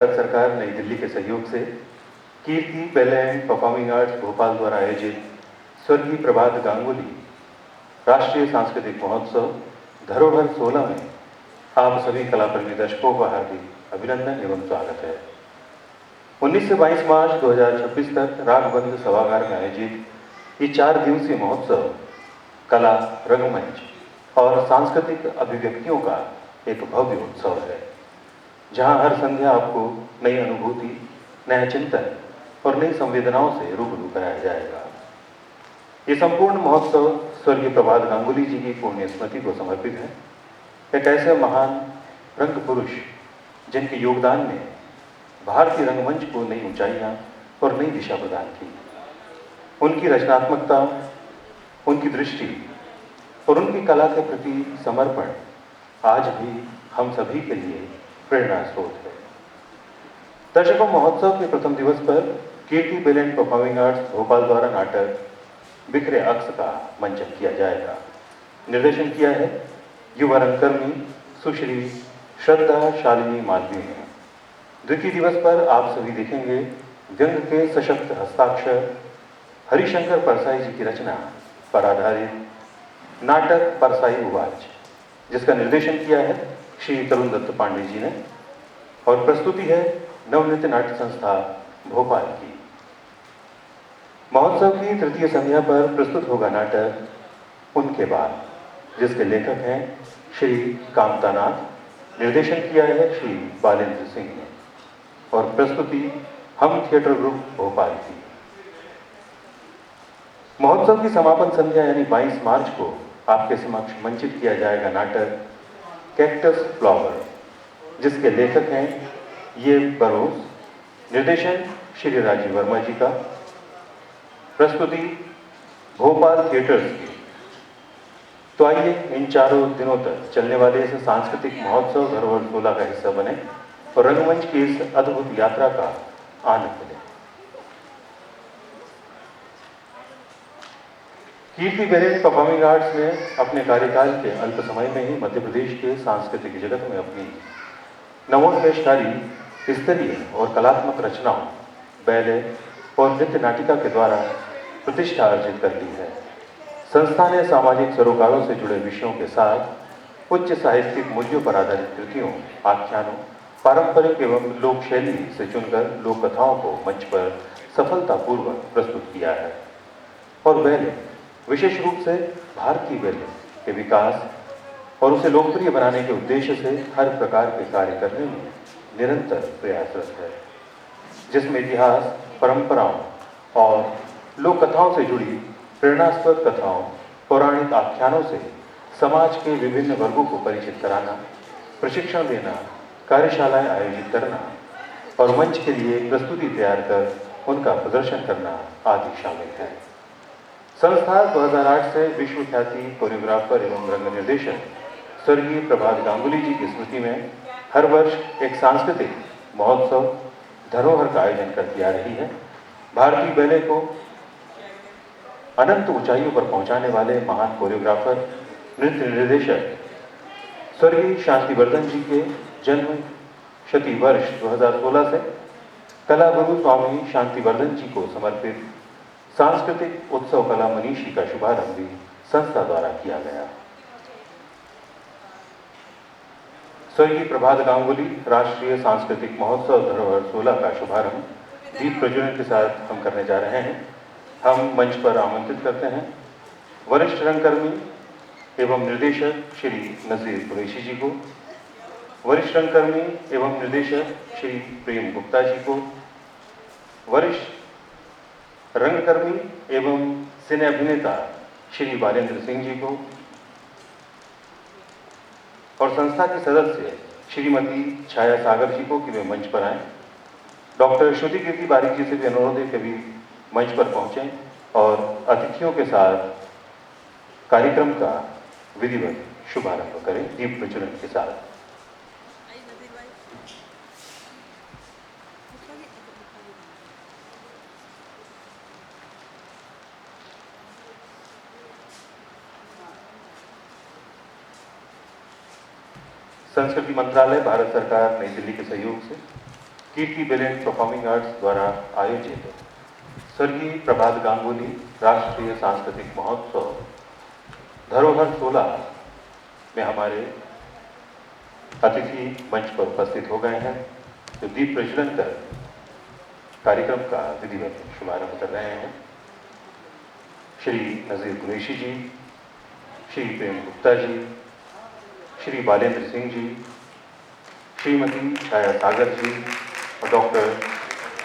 भारत सरकार नई दिल्ली के सहयोग से Kirti ballet and performing arts Bhopal द्वारा आयोजित स्वर्गीय प्रभात गांगुली राष्ट्रीय सांस्कृतिक महोत्सव धरोहर 16 में आप सभी कलाप्रेमी दर्शकों का हार्दिक अभिनंदन एवं स्वागत है। 19 से 22 मार्च 2026 तक राघबंद सभागार में आयोजित ये 4 दिवसीय महोत्सव कला, रंगमंच और सांस्कृतिक अभिव्यक्तियों का एक भव्य उत्सव है, जहां हर संध्या आपको नई अनुभूति, नया चिंतन और नई संवेदनाओं से रूबरू कराया जाएगा। ये संपूर्ण महोत्सव स्वर्गीय प्रभात गांगुली जी की पुण्य स्मृति को समर्पित है। एक ऐसे महान रंग पुरुष जिनके योगदान ने भारतीय रंगमंच को नई ऊंचाइयां और नई दिशा प्रदान की। उनकी रचनात्मकता, उनकी दृष्टि और उनकी कला के प्रति समर्पण आज भी हम सभी के लिए प्रेरणा स्रोत है। दर्शकों, महोत्सव के प्रथम दिवस पर Kirti ballet and performing arts Bhopal द्वारा नाटक बिखरे अक्स का मंचन किया जाएगा। निर्देशन किया है युवा रंगकर्मी सुश्री श्रद्धा शालिनी मालवीय ने। द्वितीय दिवस पर आप सभी देखेंगे व्यंग के सशक्त हस्ताक्षर हरिशंकर परसाई जी की रचना पर आधारित नाटक परसाई उवाच, जिसका निर्देशन किया है श्री तरुण दत्त पांडे जी ने और प्रस्तुति है नवनृत्य नाट्य संस्था भोपाल की। महोत्सव की तृतीय संध्या पर प्रस्तुत होगा नाटक उनके बाद, जिसके लेखक हैं श्री कामतानाथ, निर्देशन किया है श्री बालेंद्र सिंह ने और प्रस्तुति हम थिएटर ग्रुप भोपाल की। महोत्सव की समापन संध्या यानी 22 मार्च को आपके समक्ष मंचित किया जाएगा नाटक कैक्टस फ्लावर, जिसके लेखक हैं ये बरोस, निर्देशन श्री राजीव वर्मा जी का, प्रस्तुति भोपाल थिएटर्स की। तो आइए इन 4 दिनों तक चलने वाले इस सांस्कृतिक महोत्सव धरोहर 16 का हिस्सा बने और रंगमंच की इस अद्भुत यात्रा का आनंद लें। कीर्ति बैले एंड परफॉर्मिंग आर्ट्स ने अपने कार्यकाल के अल्प समय में ही मध्य प्रदेश के सांस्कृतिक जगत में अपनी नवोन्मेषकारी स्तरीय और कलात्मक रचनाओं, बैले और नृत्य नाटिका के द्वारा प्रतिष्ठा अर्जित कर ली है। संस्था ने सामाजिक सरोकारों से जुड़े विषयों के साथ उच्च साहित्यिक मूल्यों पर आधारित कृतियों, आख्यानों, पारंपरिक एवं लोक शैली से चुनकर लोक कथाओं को मंच पर सफलतापूर्वक प्रस्तुत किया है और बैले, विशेष रूप से भारतीय बैले के विकास और उसे लोकप्रिय बनाने के उद्देश्य से हर प्रकार के कार्य करने में निरंतर प्रयासरत है, जिसमें इतिहास, परंपराओं और लोक कथाओं से जुड़ी प्रेरणास्पद कथाओं, पौराणिक आख्यानों से समाज के विभिन्न वर्गों को परिचित कराना, प्रशिक्षण देना, कार्यशालाएं आयोजित करना और मंच के लिए प्रस्तुति तैयार कर उनका प्रदर्शन करना आदि शामिल है। संस्था 2008 से विश्व ख्याति कोरियोग्राफर एवं रंग निर्देशक स्वर्गीय प्रभात गांगुली जी की स्मृति में हर वर्ष एक सांस्कृतिक महोत्सव धरोहर का आयोजन करती आ रही है। भारतीय बैले को अनंत ऊंचाइयों पर पहुंचाने वाले महान कोरियोग्राफर, नृत्य निर्देशक स्वर्गीय शांतिवर्धन जी के जन्म शती वर्ष 2016 से कला गुरु स्वामी शांतिवर्धन जी को समर्पित सांस्कृतिक उत्सव कला मनीषी का शुभारंभ भी संस्था द्वारा किया गया। स्वर्गीय प्रभात गांगुली राष्ट्रीय सांस्कृतिक महोत्सव धरोहर 16 का शुभारंभ दीप प्रज्वलन के साथ हम करने जा रहे हैं। हम मंच पर आमंत्रित करते हैं वरिष्ठ रंगकर्मी एवं निर्देशक श्री नजीर कुरैशी जी को, वरिष्ठ रंगकर्मी एवं निर्देशक श्री प्रेम गुप्ता जी को, वरिष्ठ रंगकर्मी एवं सिने अभिनेता श्री बालेंद्र सिंह जी को और संस्था की सदस्य श्रीमती छाया सागर जी को कि वे मंच पर आएं। डॉक्टर श्रुति कीर्ति बारिक जी से भी अनुरोध है कि भी मंच पर पहुंचें और अतिथियों के साथ कार्यक्रम का विधिवत शुभारंभ करें दीप प्रज्वलन के साथ। संस्कृति मंत्रालय, भारत सरकार, नई दिल्ली के सहयोग से कीर्ति बेलेंट परफॉर्मिंग आर्ट्स द्वारा आयोजित स्वर्गीय प्रभात गांगुली राष्ट्रीय सांस्कृतिक महोत्सव धरोहर 16 में हमारे अतिथि मंच पर उपस्थित हो गए हैं, जो दीप प्रज्वलन कर कार्यक्रम का विधिवत शुभारंभ कर रहे हैं। श्री नजीर कुरैशी जी, श्री प्रेम गुप्ता जी, श्री बालेंद्र सिंह जी, श्रीमती छाया सागर जी और डॉक्टर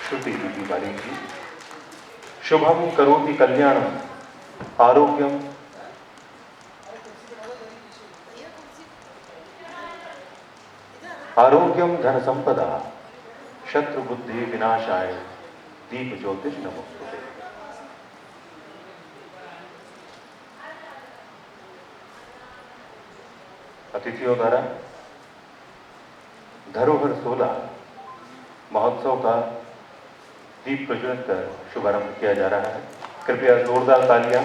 श्रुति बीबी बालिक जी। शुभम करोति कल्याणम आरोग्यम धन संपदा शत्रु बुद्धि विनाशाय दीप ज्योतिष नमोस्तुते। अतिथियों द्वारा धरोहर 16 महोत्सव का दीप प्रज्वलन कर शुभारंभ किया जा रहा है। कृपया जोरदार तालियां।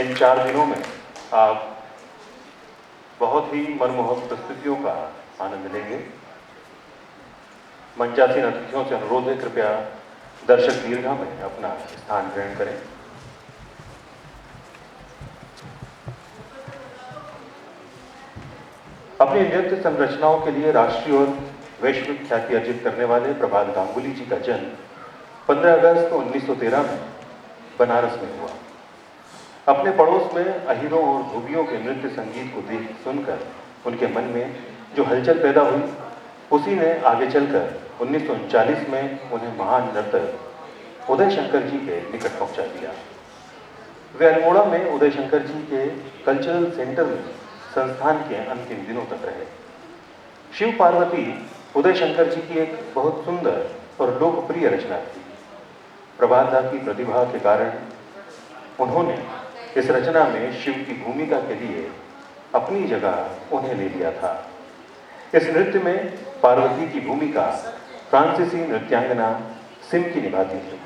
इन 4 दिनों में आप बहुत ही मनमोहक प्रस्तुतियों का आनंद लेंगे। मंचासीन अतिथियों से अनुरोध है, कृपया दर्शक दीर्घा में अपना स्थान ग्रहण करें। अपनी नृत्य संरचनाओं के लिए राष्ट्रीय और वैश्विक ख्याति अर्जित करने वाले प्रभात गांगुली जी का जन्म 15 अगस्त 1913 में बनारस में हुआ। अपने पड़ोस में अहीरों और धोबियों के नृत्य संगीत को देख सुनकर उनके मन में जो हलचल पैदा हुई, उसी ने आगे चलकर 1939 में उन्हें महान नर्तक उदय शंकर जी के निकट पहुंचा दिया। वे अल्मोड़ा में उदय शंकर जी के कल्चरल सेंटर में संस्थान के अंतिम दिनों तक रहे। शिव पार्वती उदय शंकर जी की एक बहुत सुंदर और लोकप्रिय रचना थी। प्रभात दा की प्रतिभा के कारण उन्होंने इस रचना में शिव की भूमिका के लिए अपनी जगह उन्हें ले लिया था। इस नृत्य में पार्वती की भूमिका फ्रांसीसी नृत्यांगना सिम की निभाती थी,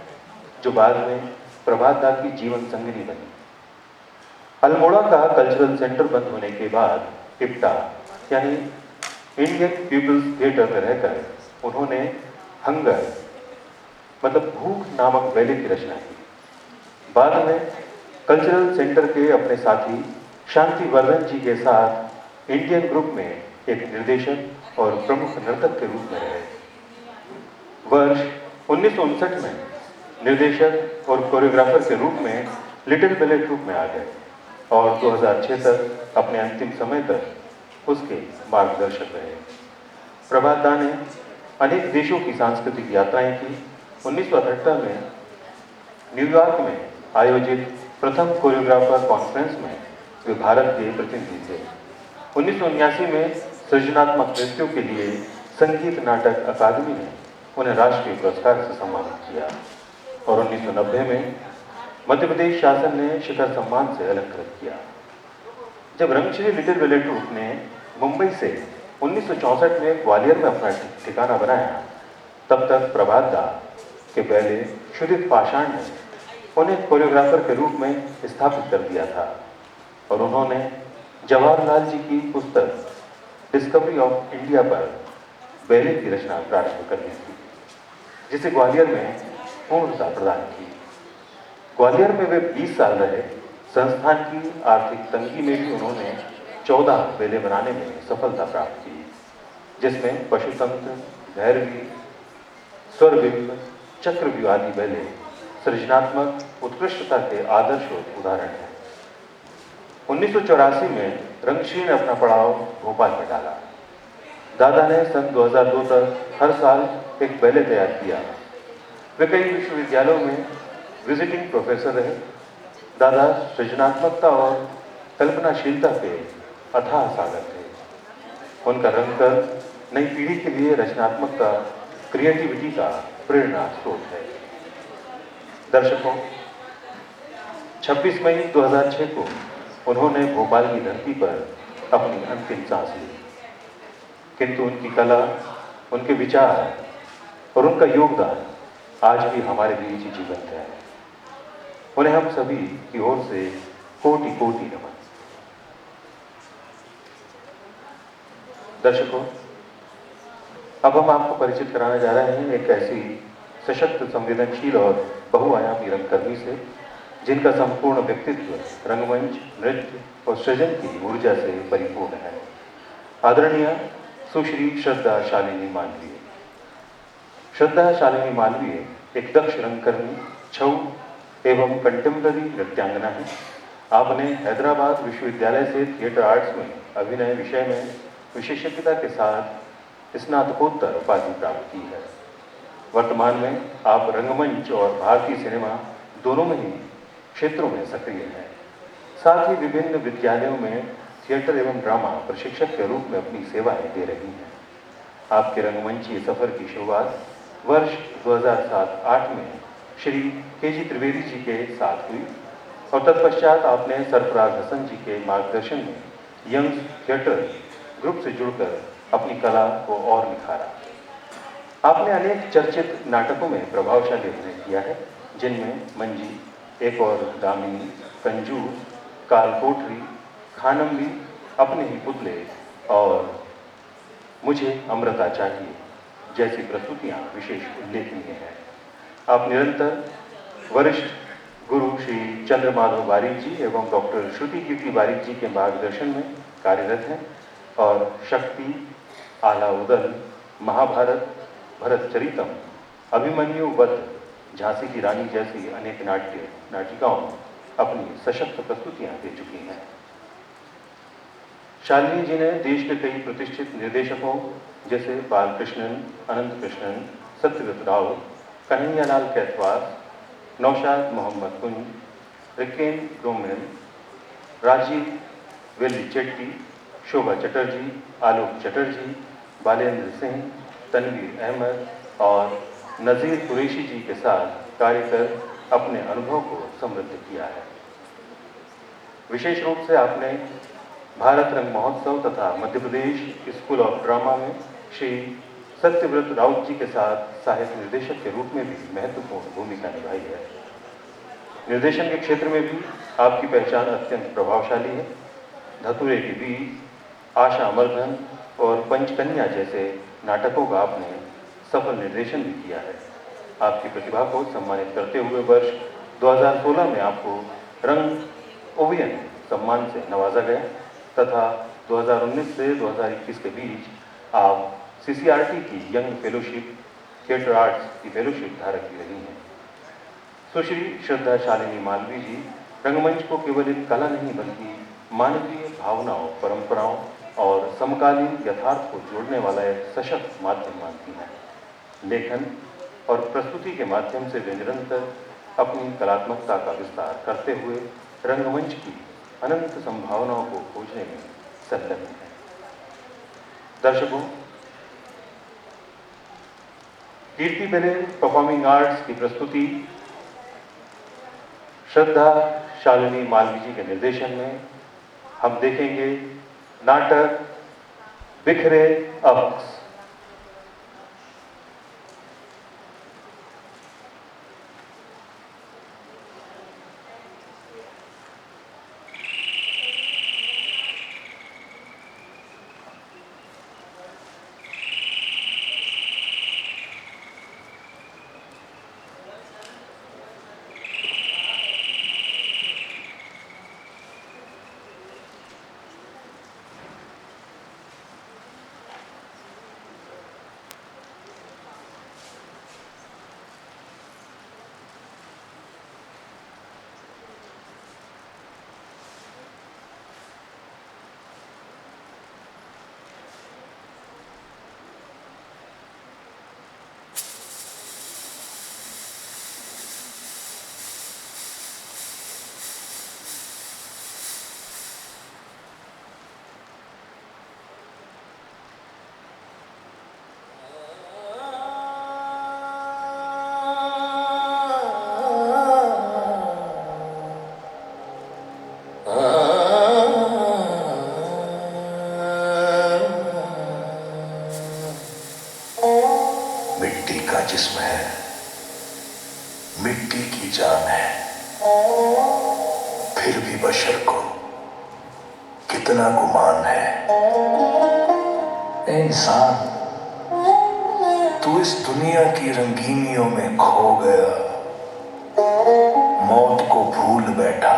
जो बाद में प्रभात दा की जीवन संगिनी बनी। अल्मोड़ा का कल्चरल सेंटर बंद होने के बाद इप्टा यानी इंडियन पीपल्स थिएटर में रहकर उन्होंने हंगर मतलब भूख नामक बैले की रचना की। बाद में कल्चरल सेंटर के अपने साथी शांति वर्धन जी के साथ इंडियन ग्रुप में एक निर्देशक और प्रमुख नर्तक के रूप में रहे। वर्ष 1959 में निर्देशक और कोरियोग्राफर के रूप में लिटिल बैले ट्रूप में आ गए और 2006 तक अपने अंतिम समय तक उसके मार्गदर्शक रहे। प्रभात दा ने अनेक देशों की सांस्कृतिक यात्राएं की। 1978 में न्यूयॉर्क में आयोजित प्रथम कोरियोग्राफर कॉन्फ्रेंस में वे भारत के प्रतिनिधि थे। 1979 में सृजनात्मक नृत्यों के लिए संगीत नाटक अकादमी ने उन्हें राष्ट्रीय पुरस्कार से सम्मानित किया और 1990 में मध्य प्रदेश शासन ने शिखर सम्मान से अलंकृत किया। जब रंगश्री लिटिल बैले ट्रूप ने मुंबई से 1964 में ग्वालियर में अपना ठिकाना बनाया, तब तक प्रभात दा के बैले शुद्धित पाषाण ने उन्हें कोरियोग्राफर के रूप में स्थापित कर दिया था और उन्होंने जवाहरलाल जी की पुस्तक डिस्कवरी ऑफ इंडिया पर बैले की रचना प्रारंभ कर दी थी, जिसे ग्वालियर में पूर्णता प्रदान की। ग्वालियर में वे 20 साल रहे। संस्थान की आर्थिक तंगी में भी उन्होंने 14 बैले बनाने में सफलता प्राप्त की, जिसमें पशुतंत्र, भैरवी, स्वरबिंब, चक्रव्यूह आदि बैले सृजनात्मक उत्कृष्टता के आदर्श उदाहरण हैं। 1984 में रंगश्री ने अपना पड़ाव भोपाल में डाला। दादा ने सन 2002 तक हर साल एक बैले तैयार किया। वे कई विश्वविद्यालयों में विजिटिंग प्रोफेसर रहे। दादा सृजनात्मकता और कल्पनाशीलता के अथाह सागर थे। उनका रंगकर नई पीढ़ी के लिए रचनात्मकता, क्रिएटिविटी का प्रेरणा स्रोत है। दर्शकों, 26 मई 2006 को उन्होंने भोपाल की धरती पर अपनी अंतिम सांस ली, किंतु उनकी कला, उनके विचार और उनका योगदान आज भी हमारे बीच जीवंत है। उन्हें हम सभी की ओर से कोटि कोटि नमन। दर्शकों, अब हम आपको परिचित कराने जा रहे हैं एक ऐसी सशक्त, संवेदनशील और बहुआयामी रंगकर्मी से जिनका संपूर्ण व्यक्तित्व रंगमंच, नृत्य और सृजन की ऊर्जा से परिपूर्ण है। आदरणीय सुश्री श्रद्धा शालिनी मालवीय। श्रद्धा शालिनी मालवीय एक दक्ष रंगकर्मी, छऊ एवं कंटेम्प्ररी नृत्यांगना है। आपने हैदराबाद विश्वविद्यालय से थिएटर आर्ट्स में अभिनय विषय में विशेषज्ञता के साथ स्नातकोत्तर उपाधि प्राप्त की है। वर्तमान में आप रंगमंच और भारतीय सिनेमा दोनों में ही क्षेत्रों में सक्रिय हैं। साथ ही विभिन्न विद्यालयों में थिएटर एवं ड्रामा प्रशिक्षक के रूप में अपनी सेवाएं दे रही हैं। आपके रंगमंचीय सफर की शुरुआत वर्ष 2007-8 में श्री के.जी. त्रिवेदी जी के साथ हुई और तत्पश्चात आपने सरफराज हसन जी के मार्गदर्शन में यंग थिएटर ग्रुप से जुड़कर अपनी कला को और निखारा। आपने अनेक चर्चित नाटकों में प्रभावशाली अभिनय किया है, जिनमें मंजी, एक और दामिनी, कंजूर, कालकोठरी, खानमली, अपने ही पुतले और मुझे अमृता चाहिए जैसी प्रस्तुतियां विशेष उल्लेखनीय हैं। आप निरंतर वरिष्ठ गुरु श्री चंद्रमाधव बारिक जी एवं डॉक्टर श्रुति कीर्ति बारिक जी के मार्गदर्शन में कार्यरत हैं और शक्ति, आला उदल, महाभारत, भरतचरितम, अभिमन्यु वध, झांसी की रानी जैसी अनेक नाटिकाओं में अपनी सशक्त प्रस्तुतियां दे चुकी हैं। शालिनी जी ने देश के कई प्रतिष्ठित निर्देशकों जैसे बालकृष्णन, अनंत कृष्णन, सत्यव्रत राव, कन्हैयालाल कैथवास, नौशाद मोहम्मद कुंज, रिकेन डोमेन, राजीव वेल्ली चेट्टी, शोभा चटर्जी, आलोक चटर्जी, बालेंद्र सिंह, तनवीर अहमद और नज़ीर कुरैशी जी के साथ कार्य कर अपने अनुभव को समृद्ध किया है। विशेष रूप से आपने भारत रंग महोत्सव तथा Madhya Pradesh school of drama में श्री सत्यव्रत राउत जी के साथ सहायक निर्देशक के रूप में भी महत्वपूर्ण भूमिका निभाई है। निर्देशन के क्षेत्र में भी आपकी पहचान अत्यंत प्रभावशाली है। धतुरे के बीज, आशा अमरधन और पंचकन्या जैसे नाटकों का आपने सफल निर्देशन भी किया है। आपकी प्रतिभा को सम्मानित करते हुए वर्ष 2016 में आपको रंग ओवियन सम्मान से नवाजा गया तथा 2019 से 2021 के बीच आप CCRT की यंग फेलोशिप, थिएटर आर्ट्स की फेलोशिप धारक भी रही हैं। सुश्री श्रद्धा शालिनी मालवीय जी रंगमंच को केवल एक कला नहीं बल्कि मानवीय भावनाओं, परंपराओं और समकालीन यथार्थ को जोड़ने वाला एक सशक्त माध्यम मानती हैं। लेखन और प्रस्तुति के माध्यम से वे निरंतर अपनी कलात्मकता का विस्तार करते हुए रंगमंच की अनंत संभावनाओं को खोजने में संलग्न हैं। दर्शकों, कीर्ति बैले परफॉर्मिंग आर्ट्स की प्रस्तुति श्रद्धा शालिनी मालवीय जी के निर्देशन में हम देखेंगे नाटक बिखरे अक्स। मिट्टी का जिस्म है, मिट्टी की जान है, फिर भी बशर को कितना गुमान है। इंसान तू इस दुनिया की रंगीनियों में खो गया, मौत को भूल बैठा,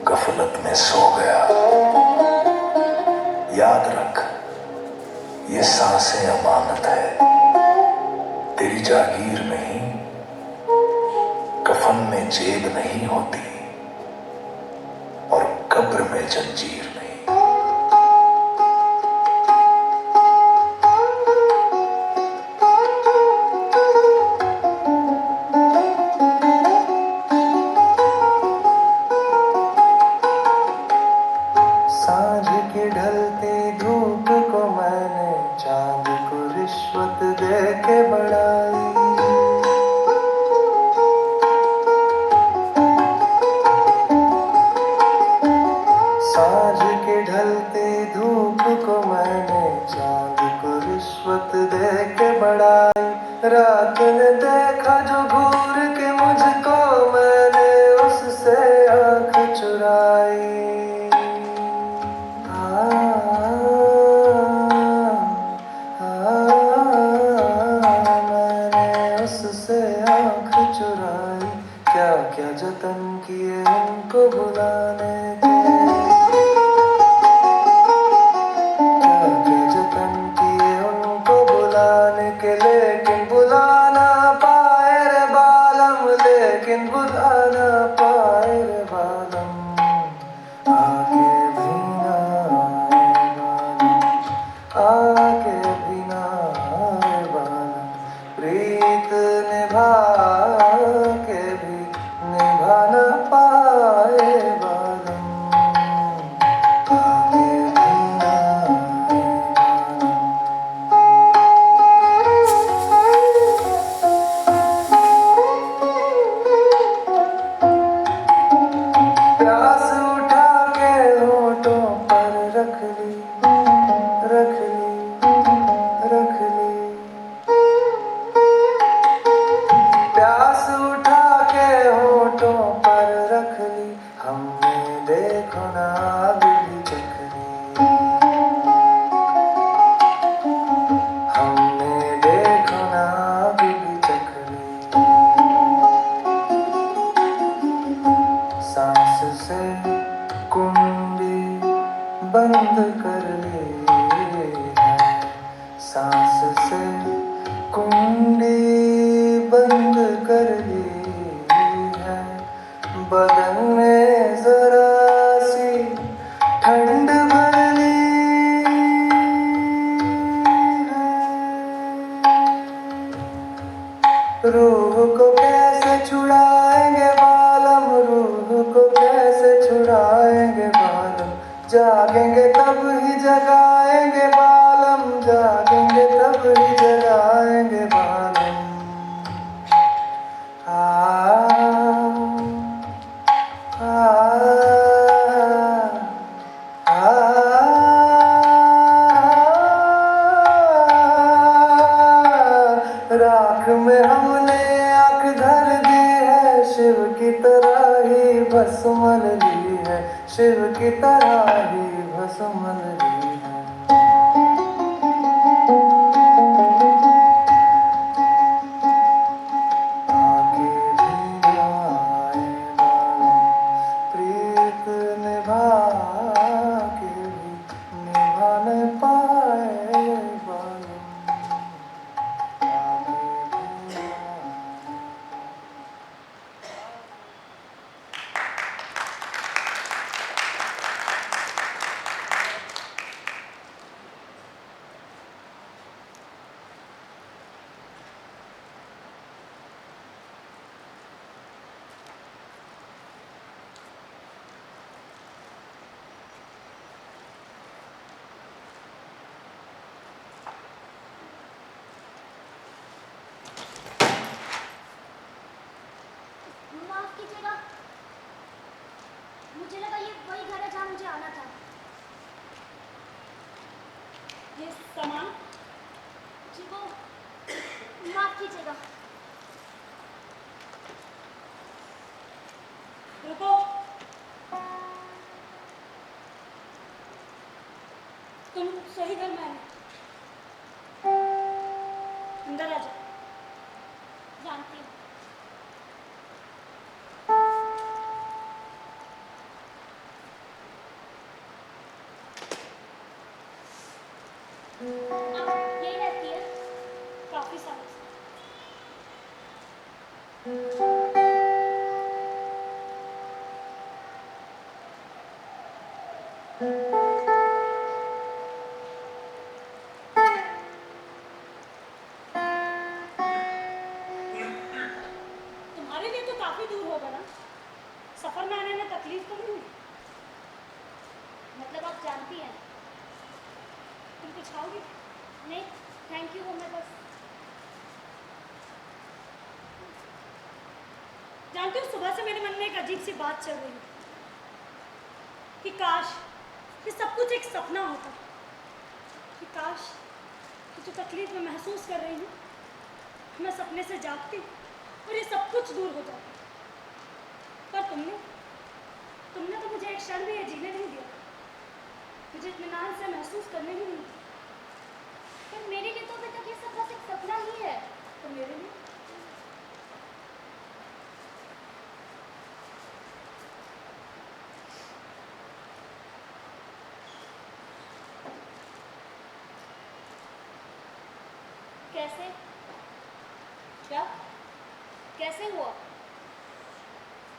गफलत में सो गया। याद रख, ये सांसें अमानत है, तेरी जागीर नहीं, कफन में जेब नहीं होती और कब्र में जंजीर नहीं। सांझ की ढलती धूप को मैंने चांद को रिश्वत दे के बढ़ाई। सांझ की ढलती धूप को मैंने चांद को रिश्वत दे के बढ़ाई। रात ने देखा जो घूर के मुझको, मैंने उससे आंख चुराई। मैंने उससे आंख चुराई। क्या क्या जतन किए उनको भुलाने के, क्या क्या जतन किए उनको भुलाने के, लेकिन बुला ना पाए रे बालम, लेकिन बुला ना पाए रे बालम। आके भी ना आए बालम, आके भी ना आए बालम। प्रीत निभा के भी निभा ना पाए बालम। आके भी ना आए बालम। प्यास उठा के होठों पर रख ली, रख ली, रख ली। प्यास उठा के होठों पर रख ली, हमने देखो ना आग भी चख ली। हमने देखो ना आग भी चख ली। सांस से कुंडी बंद कर ली है, सांस से कुंडी बंद कर ली है। बदन में जरा सी ठंड भर ली है। रूह को कैसे छुड़ाएंगे बालम, रूह को कैसे छुड़ाएंगे बालम। जागेंगे तब ही जगाएंगे बालम, जागेंगे तब ही जगाएंगे बालम। राख में हमने आँख धर दी है, शिव की तरह ही भस्मल ली है, शिव की तरह ही भस्मल ली है। आके भी ना आए बालम, प्रीत निभा के भी निभा न पाए बालम। माफ कीजिएगा, मुझे लगा ये वही घर है जहाँ मुझे आना था। ये सामान जी वो, माफ कीजिएगा। रुको, तुम सही घर में आए। आप यही रहती है? काफी सालों से। तुम्हारे लिए तो काफी दूर होगा ना? सफर में आने में तकलीफ तो नहीं हुई? मतलब आप जानती हैं? तुम कुछ खाओगी? नहीं, थैंक यू, वो मैं बस। जानती हो, सुबह से मेरे मन में एक अजीब सी बात चल रही है कि काश ये सब कुछ एक सपना होता, कि काश ये जो तकलीफ मैं महसूस कर रही हूँ मैं सपने से जागती और ये सब कुछ दूर हो जाता। पर तुमने तो मुझे एक क्षण भी ये जीने नहीं दिया, मुझे इत्मीनान से महसूस करने ही नहीं दिया। पर मेरे लिए तो अभी तक ये सब बस एक सपना ही है। तो मेरे लिए कैसे? क्या? कैसे हुआ?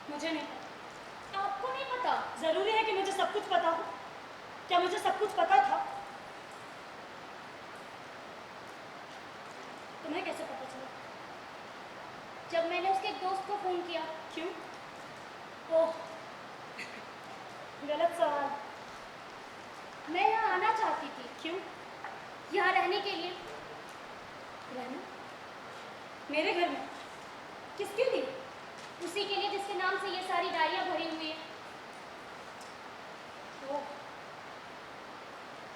मुझे नहीं पता। आपको नहीं पता? जरूरी है कि मुझे सब कुछ पता हो? क्या मुझे सब कुछ पता था? तुम्हें कैसे पता चला? जब मैंने उसके एक दोस्त को फोन किया। क्यों? ओह, गलत सवाल। मैं यहाँ आना चाहती थी। क्यों? यहाँ रहने के लिए। रहना? मेरे घर में? किसके लिए? उसी के लिए जिसके नाम से ये सारी डायरियाँ भरी हुई है। ओह,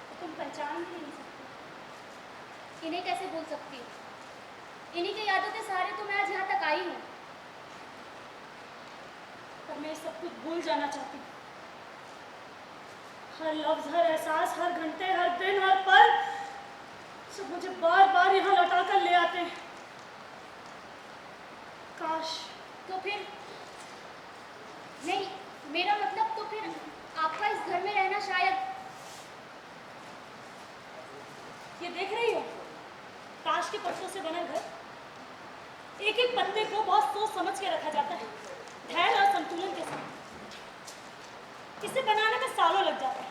तो तुम पहचान भी नहीं सकती। इन्हें कैसे भूल सकती हूँ? इन्हीं की यादों के सहारे तो मैं आज यहाँ तक आई हूँ। पर मैं सब कुछ भूल जाना चाहती हूँ। हर लफ्ज, हर एहसास, हर घंटे, हर दिन, हर पल सब मुझे बार बार यहाँ लौटा कर ले आते हैं। काश। तो फिर नहीं, मेरा मतलब तो फिर आपका इस घर में रहना शायद। ये देख रही हो, कांच के पत्तों से बना घर। एक एक पत्ते को बहुत सोच समझ के रखा जाता है, धैर्य और संतुलन के साथ। इसे बनाने में सालों लग जाते हैं।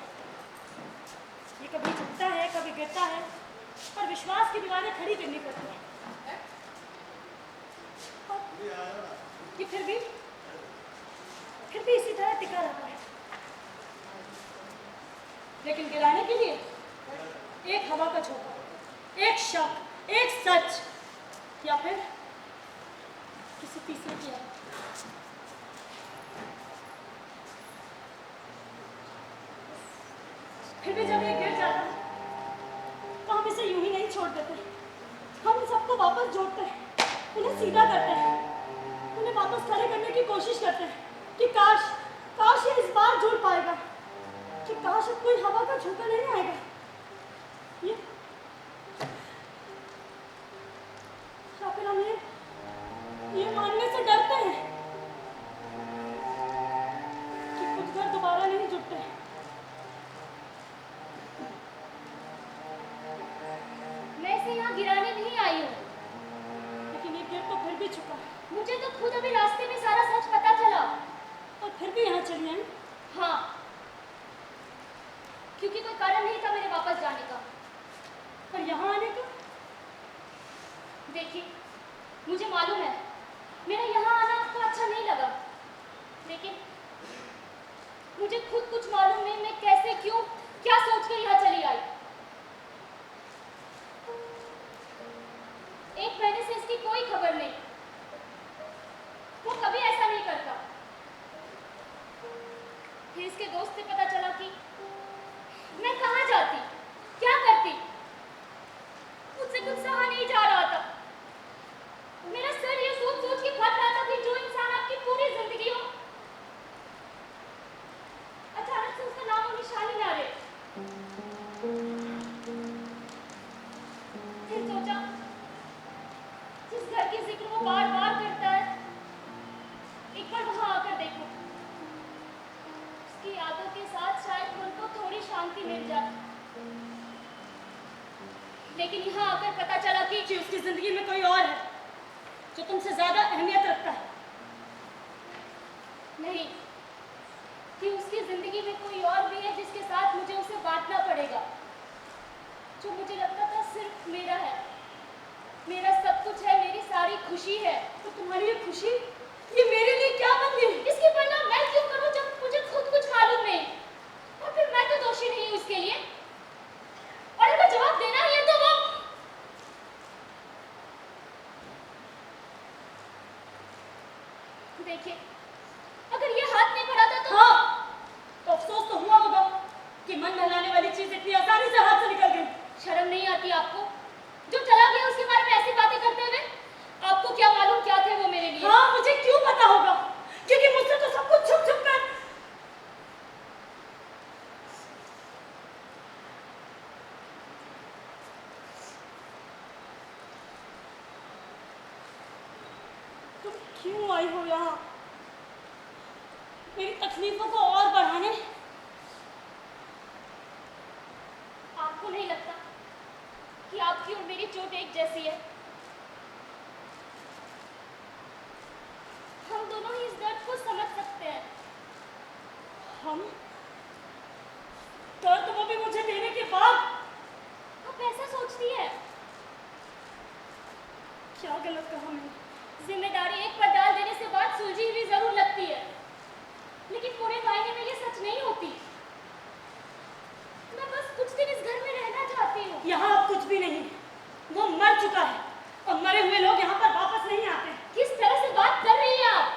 ये कभी झुकता है, कभी गिरता है, पर विश्वास की दीवारें खड़ी करनी पड़ती है। और ये फिर भी इसी तरह टिका रहता है। लेकिन गिराने के लिए एक हवा का झोंका, एक शक, एक सच, या फिर किसी तीसरे की आवाज़। फिर भी जब ये गिर जाता है तो हम इसे यूं ही नहीं छोड़ देते। हम इन सबको वापस जोड़ते हैं, उन्हें सीधा करते हैं, उन्हें वापस खड़े करने की कोशिश करते हैं कि काश काश ये इस बार जुड़ पाएगा, कि काश अब कोई हवा का झोंका नहीं आएगा। ये या फिर हम ये मानने से डरते हैं कि कुछ घर दोबारा नहीं जुड़ते। मैं इसे यहाँ गिराने नहीं आई हूँ। लेकिन ये गिर तो फिर भी चुका है, मुझे तो खुद अभी रास्ते में सारा सच पता चला। और फिर भी यहाँ चली आई। हाँ, क्योंकि कोई कारण नहीं था मेरे वापस जाने का। पर यहाँ आने का? देखिए, मुझे मालूम है मेरा यहाँ आना आपको अच्छा नहीं लगा, लेकिन मुझे खुद कुछ मालूम नहीं मैं कैसे, क्यों, क्या सोच कर यहाँ चली आई। एक महीने से इसकी कोई खबर नहीं। वो कभी ऐसा नहीं करता। फिर इसके दोस्त से पता चला कि मैं कहाँ जाती, क्या करती। मुझसे कुछ सहा नहीं जा रहा था। मेरा सर ये सोच सोच के फट रहा था कि जो इंसान आपकी पूरी जिंदगी हो, अचानक से उसका नाम और निशान ही ना रहे। फिर सोचा, जिस घर की जिक्र वो बार बार करता है, एक बार वहां आकर देखो। उसकी यादों के साथ शायद मन को थोड़ी शांति मिल जाए। लेकिन यहाँ आकर पता चला कि उसकी जिंदगी में कोई और है जो तुमसे ज्यादा अहमियत रखता है। नहीं, कि उसकी जिंदगी में कोई और भी है जिसके साथ मुझे उसे बांटना पड़ेगा। जो मुझे लगता था सिर्फ मेरा है, मेरा सब कुछ है, मेरी सारी खुशी है। तो तुम्हारी ये खुशी ये मेरे लिए क्या बन गई? इसकी परवाह मैं क्यों करूं जब मुझे खुद कुछ मालूम नहीं? और फिर मैं तो दोषी नहीं हूं इसके लिए। और अगर जवाब देना ही है तो वो देखिए, अगर ये हाथ नहीं बढ़ाता तो हाँ, तो अफसोस तो हुआ होगा कि मन बहलाने वाली चीज इतनी आसानी से हाथ से निकल गई। शर्म नहीं आती आपको? जो चला गया उसके बारे में ऐसी बातें करते हुए? आपको क्या मालूम क्या थे वो मेरे लिए? हाँ, मुझे क्यों पता होगा, क्योंकि मुझसे तो सब कुछ छुप छुप कर। तुम क्यों आई हो यहाँ मेरी तकलीफों को और बढ़ाने? आपको नहीं लगता कि आपकी और मेरी चोट एक जैसी है? हम दोनों ही इस दर्द को समझ सकते हैं। हम दर्द वो भी मुझे देने के बाद? आप ऐसा सोचती है? क्या गलत कहा मैंने? जिम्मेदारी एक पर डाल देने से बात सुलझी हुई जरूर लगती है, लेकिन पूरे मायने में ये सच नहीं होती। मैं बस कुछ दिन इस घर में रहना चाहती हूँ। यहाँ अब कुछ भी नहीं, वो मर चुका है और मरे हुए लोग यहाँ पर वापस नहीं आते। किस तरह से बात कर रही हैं आप?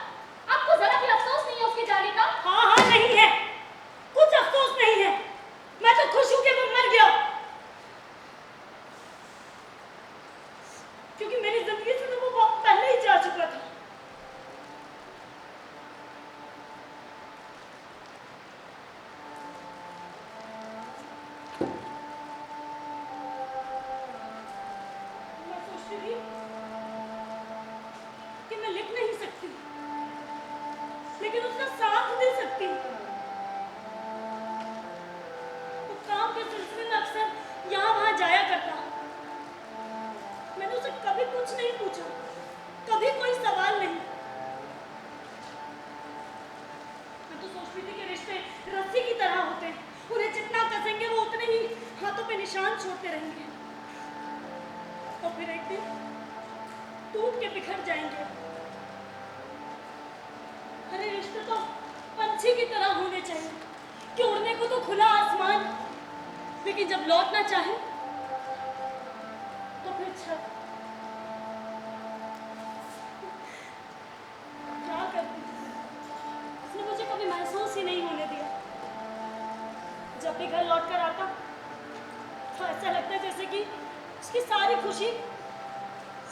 आपको जरा भी अफसोस नहीं है उसके जाने का? हाँ हाँ, नहीं है, कुछ अफसोस नहीं है। मैं तो खुश हूँ कि वो मर गया, क्योंकि मेरी जिंदगी से तो वो बहुत पहले ही जा चुका था। मैं सोचती थी कि मैं लिख नहीं सकती, लेकिन उसका साथ दे सकती। वो काम के सिलसिले में अक्सर यहाँ वहाँ जाया करता। मैंने उसे कभी कुछ नहीं पूछा, कभी कोई सवाल नहीं। मैं तो सोचती थी कि रिश्ते रस्सी की तरह होते हैं, उन्हें जितना कसेंगे वो उतने ही हाथों पे निशान छोड़ते रहेंगे और फिर एक दिन टूट के बिखर जाएंगे। अरे रिश्ते तो पंछी की तरह होने चाहिए कि उड़ने को तो खुला आसमान, लेकिन जब लौटना चाहे तो फिर छत। क्या करती थी? उसने मुझे कभी महसूस ही नहीं होने दिया। जब भी घर लौट कर आता तो ऐसा लगता है जैसे कि उसकी सारी खुशी,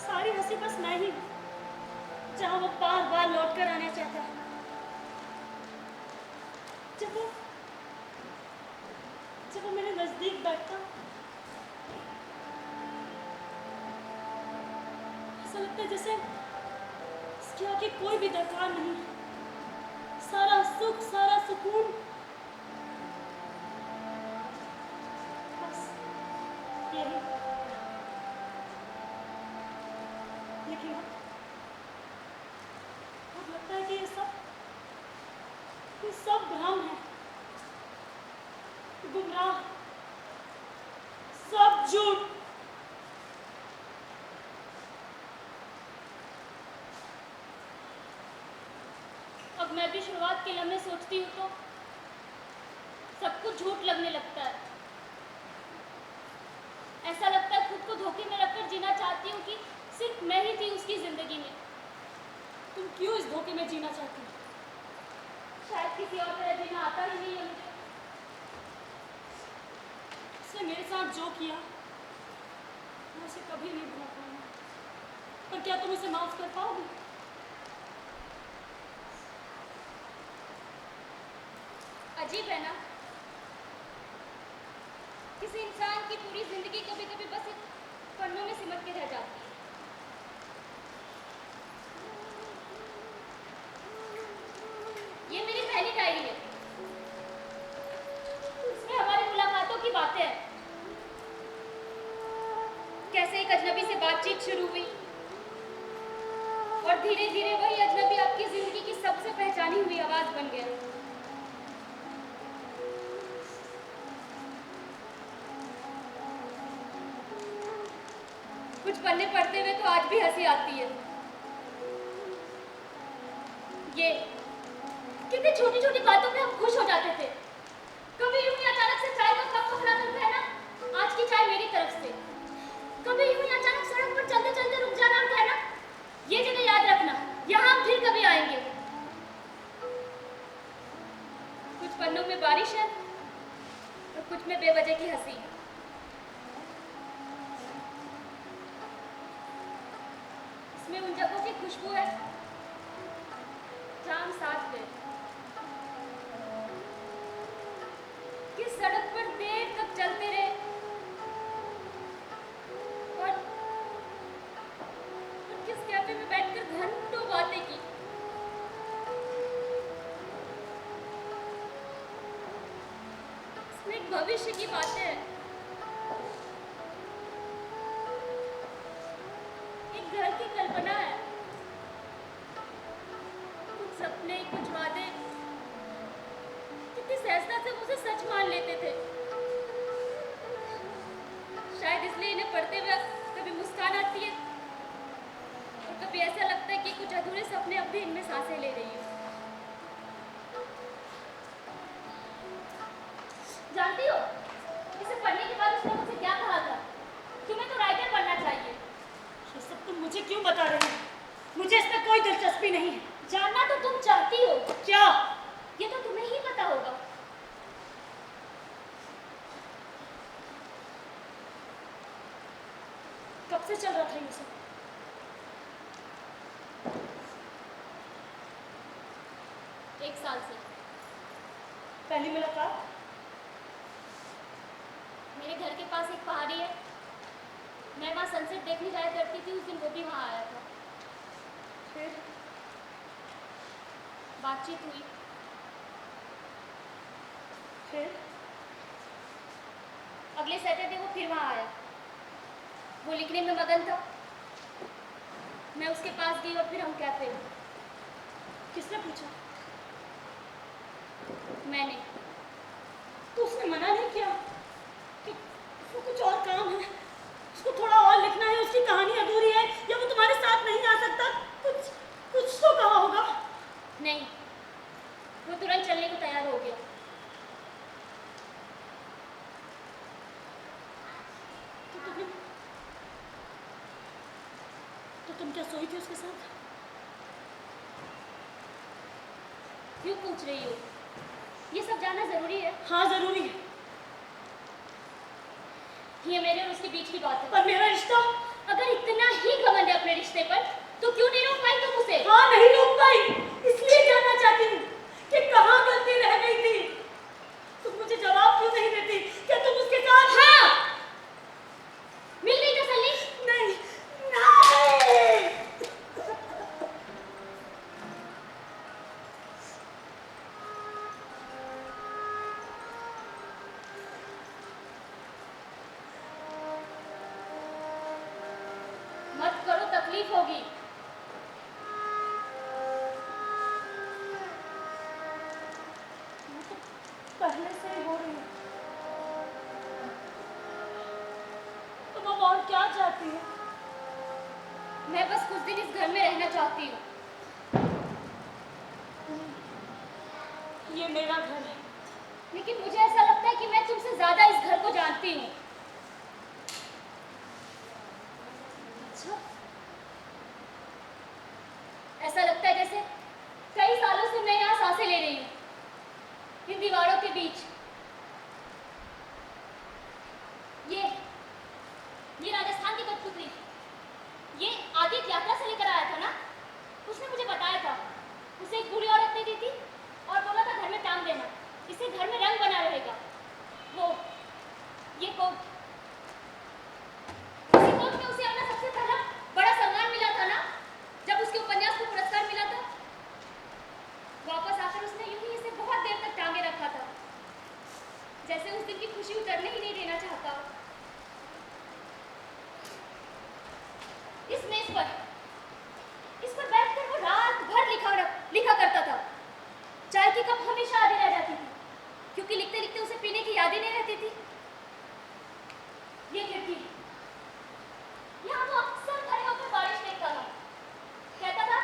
सारी हंसी बस मैं ही, जहां वो बार बार लौट कर आना चाहता है। जब वो मेरे नजदीक बैठता, ऐसा लगता है जैसे इसके आगे कोई भी दरकार नहीं है। सारा सुख, सारा सुकून बस यही। लेकिन अब लगता है कि ये सब भ्रम है, गुमराह, सब झूठ। अब मैं भी शुरुआत के लम्हे सोचती हूँ तो सब कुछ झूठ लगने लगता है। ऐसा लगता है खुद को धोखे में रखकर जीना चाहती हूँ कि सिर्फ मैं ही थी उसकी जिंदगी में। तुम क्यों इस धोखे में जीना चाहती हो? शायद किसी और तरह जीना आता ही नहीं है मुझे। उसने मेरे साथ जो किया मैं उसे कभी नहीं भुला पाऊंगा। पर क्या तुम उसे माफ कर पाओगे? अजीब है ना, किसी इंसान की पूरी जिंदगी कभी कभी बस एक पन्नों में सिमट के रह जाती है। ये मेरी पहली डायरी है, इसमें हमारी मुलाकातों की बातें हैं। और धीरे धीरे वही अजनबी आपकी जिंदगी की सबसे पहचानी हुई आवाज बन गया। कुछ पन्ने पढ़ते हुए तो आज भी हंसी आती है। ये कितनी छोटी छोटी बातों पे हम खुश हो जाते थे। कभी यूं ही अचानक से चाय का कप पकड़ा कर कहना, आज की चाय मेरी तरफ से। कभी यूं ही अचानक सड़क पर चलते चलते रुक जाना और कहना, ये जगह याद रखना, यहाँ हम फिर कभी आएंगे। कुछ पन्नों में बारिश है और कुछ में बेवजह की हंसी। इसमें उन जगहों की खुशबू है जहाँ हम साथ थे, किस सड़क पर देर तक चलते रहे और किस कैफे में बैठकर घंटों बातें की। इसमें एक भविष्य की बातें हैं, एक घर की कल्पना है, कुछ सपने, कुछ वादे कितनी सहजता से मुझे सच मान लेते थे। शायद इसलिए इन्हें पढ़ते हुए कभी मुस्कान आती है और कभी ऐसा लगता है कि कुछ अधूरे सपने अब भी इनमें सांसें ले रही है। जानती हो, इसे पढ़ने के बाद उसने मुझसे क्या कहा था? तुम्हें तो राइटर बनना चाहिए। ये सब तुम मुझे क्यों बता रहे हो? मुझे इसमें कोई दिलचस्पी नहीं है। जानना तो तुम चाहती हो। क्या? ये तो तुम्हें ही पता होगा। कब से चल रहा था ये सब? एक साल से। पहली मुलाकात? मेरे घर के पास एक पहाड़ी है, मैं वहाँ सनसेट देखने जाया करती थी। उस दिन वो भी वहाँ आया था। फिर बातचीत हुई। फिर अगले सैटरडे वो फिर वहाँ आया। वो लिखने में मगन था। मैं उसके पास गई और फिर हम कैफे में। किसने पूछा? मैंने। तो उसने मना नहीं किया कि उसको कुछ और काम है, उसको थोड़ा और लिखना है, उसकी कहानी अधूरी है, या वो तुम्हारे साथ नहीं आ सकता? कुछ कुछ तो कहा होगा। नहीं, वो तुरंत चलने को तैयार हो गया। तो तुम क्या सोई थी उसके साथ? क्यों पूछ रही हो? ये सब जानना जरूरी है? हाँ, जरूरी है। ये मेरे और उसके बीच की बात है। पर मेरा रिश्ता? अगर इतना ही घमंड है अपने रिश्ते पर, तो क्यों नहीं रोक पाई तुम उसे? हाँ, नहीं रोक पाई। इसलिए जानना चाहती हूँ कि कहाँ गलती रह गई थी। तुम मुझे जवाब क्यों नहीं देती? क्या तुम उसके साथ? हाँ, मिल गई तसल्ली? नहीं, नहीं। मत करो, तकलीफ होगी। वो तो पहले से ही हो रही है। तुम अब और क्या चाहती हो? मैं बस कुछ दिन इस घर में रहना चाहती हूँ। ये मेरा घर है। लेकिन मुझे ऐसा लगता है कि मैं तुमसे ज्यादा इस घर को जानती हूँ। अच्छा, ऐसा लगता है जैसे कई सालों से मैं यहाँ सांसें ले रही हूँ, इन दीवारों के बीच। ये राजस्थान की कठपुतली, ये आदित्य यात्रा से लेकर आया था ना? उसने मुझे बताया था। उसे एक बूढ़ी औरत ने दी थी और बोला था घर में टांग देना, इससे घर में रंग बना रहेगा। ये कोट, उसी कोट में उसे अपना सबसे पहला बड़ा सम्मान मिला था ना, जब उसके उपन्यास को पुरस्कार मिला था। वापस आकर उसने यूं ही इसे बहुत देर तक टांगे रखा था, जैसे उस दिन की खुशी उतरने ही नहीं देना चाहता। इस इस पर बैठकर वो रात भर लिखा करता था। चाय की कप हमेशा आधी रह जाती थी, क्योंकि लिखते लिखते उसे पीने की याद ही नहीं रहती थी। ये खिड़की, यहाँ वो अक्सर खड़े होकर बारिश देखता था। कहता था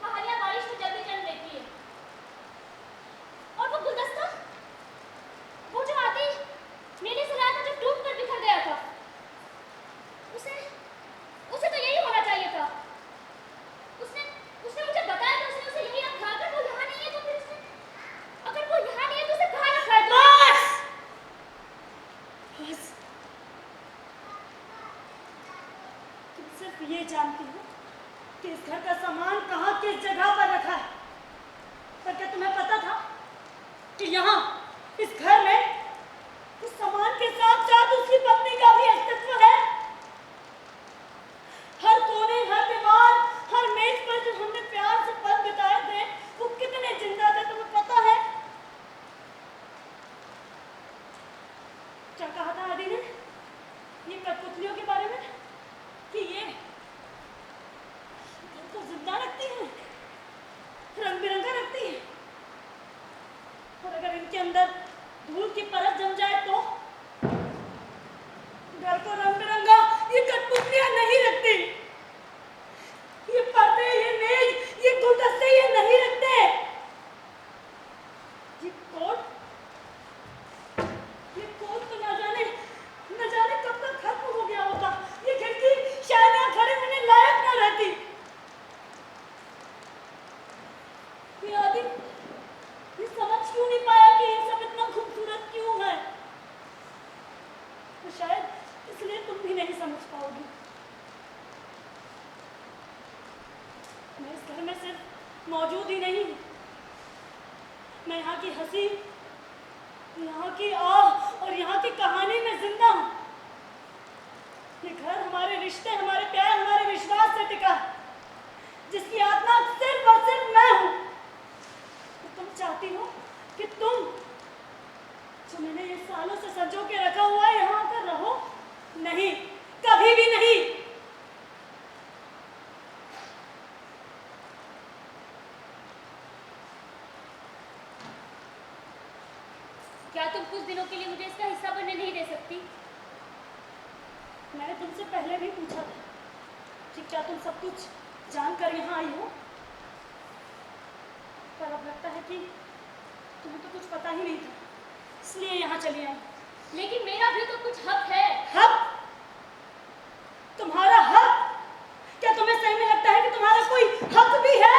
कहानियां बारिश में जल्दी जन्म लेती है। और वो गुलदस्ता, वो जो आदि मेले से लाया था, जो टूट कर बिखर गया था, उसे तो यही होना चाहिए था। उसने मुझे बताया था, उसने उसे यही रखा। अगर वो यहाँ नहीं है तो फिर अगर वो यहाँ नहीं है तो उसे कहाँ रखा है? बस तुम सिर्फ ये जानती हो कि इस घर का सामान कहाँ किस जगह पर रखा है, पर क्या तुम्हें पता था कि यहाँ इस घर में उस सामान के साथ साथ उसकी पत्नी का भी अस्तित्व है? हर कोने, हर दीवार, हर मेज पर जो हमने प्यार से पल बिताए थे, वो कितने जिंदा थे तुम्हें पता है? क्या कहा था आदि ने ये कठपुतलियों के बारे में, कि ये घर को जिंदा रखती हैं, रंग बिरंगा रखती है, और अगर इनके अंदर धूल की परत जम जाए तो घर को रंग बिरंगा ये कठपुतलियां नहीं रखती। ये पर्दे, ये मेज, ये गुलदस्ते ये नहीं रखते। ये कोट तो न जाने कब तक खत्म हो गया होता। ये खिड़की शायद यहाँ खड़े होने लायक न रहती। ये आदि ये समझ क्यों नहीं पाया कि ये सब इतना खूबसूरत क्यों है? तो शायद इसलिए तुम भी नहीं समझ पाओगी। मैं इस घर में सिर्फ मौजूद ही नहीं हूँ, मैं यहाँ की हंसी, यहाँ की आह और यहाँ की कहानी में जिंदा हूँ। ये घर हमारे रिश्ते, हमारे प्यार, हमारे विश्वास से टिका है, जिसकी आत्मा सिर्फ और सिर्फ मैं हूँ। तो तुम चाहती हो कि तुम जो मैंने ये सालों से संजो के रखा हुआ है यहाँ आकर रहो? नहीं, कभी भी नहीं। क्या तुम कुछ दिनों के लिए मुझे इसका हिस्सा बनने नहीं दे सकती? मैंने तुमसे पहले भी पूछा था कि क्या तुम सब कुछ जानकर यहाँ आई हो, पर अब लगता है कि तुम्हें तो कुछ पता ही नहीं था, इसलिए यहाँ चली आई। लेकिन मेरा भी तो कुछ हक है। हक? तुम्हारा हक? क्या तुम्हें सही में लगता है कि तुम्हारा कोई हक भी है?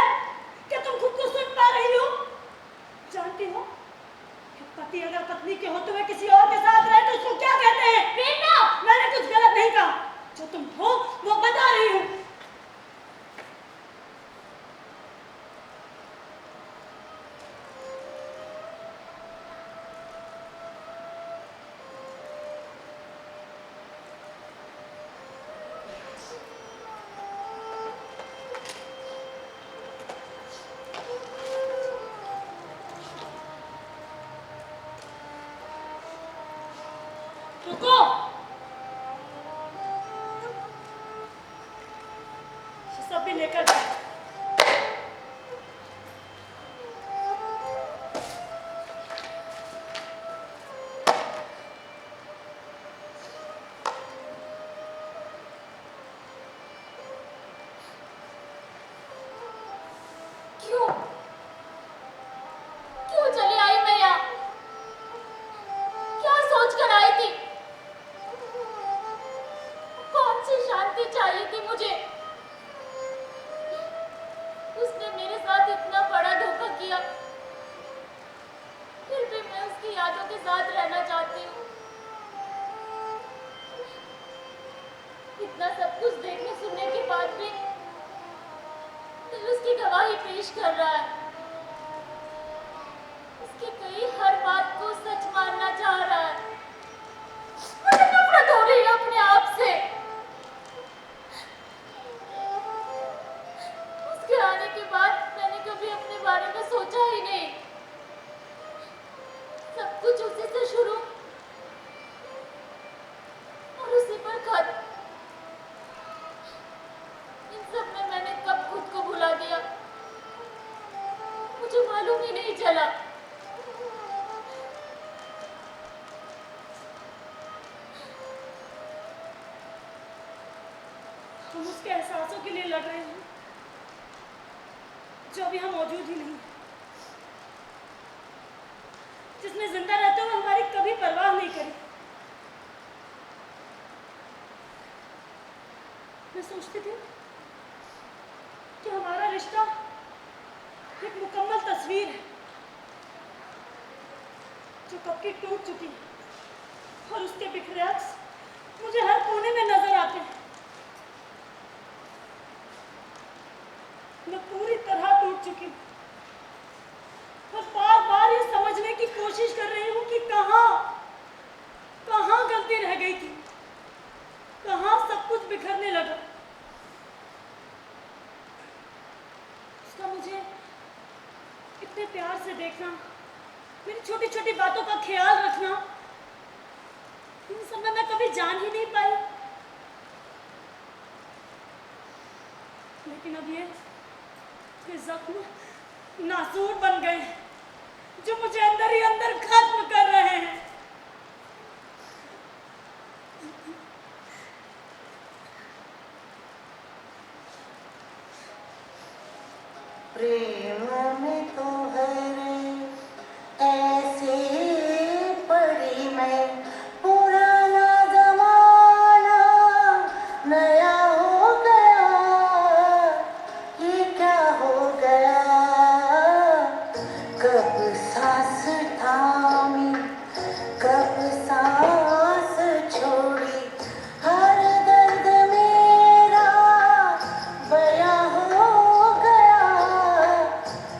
क्या तुम खुद को सुन पा रही हो? जानती हो कि पति अगर पत्नी के होते हुए किसी और के साथ रहे तो उसको क्या कहते हैं? प्रेरणा! मैंने कुछ गलत नहीं कहा, जो तुम हो वो बता रही हूँ। रुको, ये सब भी लेकर जाओ। क्यों क्यों चली आई मैं यहाँ? क्या सोच कर आई थी? कौन सी शांति चाहिए थी मुझे? उसने मेरे साथ इतना बड़ा धोखा किया, फिर भी मैं उसकी यादों के साथ रहना चाहती हूँ। इतना सब कुछ देखने सुनने के बाद भी दिल उसकी गवाही पेश कर रहा है। उसकी कही हर बात को सच मानना चाह रहा है। मुझे नफरत हो रही है अपने आप से। उसके आने के बाद मैंने कभी अपने बारे में सोचा ही नहीं। सब कुछ उसी से शुरू और उसी पर खत्म। इन सब में मैंने कब खुद मालूम ही नहीं चला। हम उसके एहसासों के लिए लड़ रहे हैं जो अभी हम मौजूद ही नहीं, जिसने जिंदा रहते हुए हमारी कभी परवाह नहीं करी। मैं सोचती थी कि हमारा रिश्ता एक मुकम्मल तस्वीर है जो कब की टूट चुकी है और उसके बिखरे अक्स मुझे हर कोने में नजर आते हैं। मैं पूरी तरह टूट चुकी हूँ और बार बार ये समझने की कोशिश कर रही हूँ कि कहाँ गलती रह गई थी, कहाँ सब कुछ बिखरने लगा। उसका मुझे इतने प्यार से देखना, मेरी छोटी छोटी बातों का ख्याल रखना, इन सब में मैं कभी जान ही नहीं पाई। लेकिन अब ये जख्म नासूर बन गए जो मुझे अंदर ही अंदर खत्म कर रहे हैं। प्रेम में तो है रे ऐसे पड़ी मैं, पुराना जमाना नया हो गया, ये क्या हो गया। कब सांस थामी कब सांस छोड़ी, हर दर्द मेरा बयां हो गया,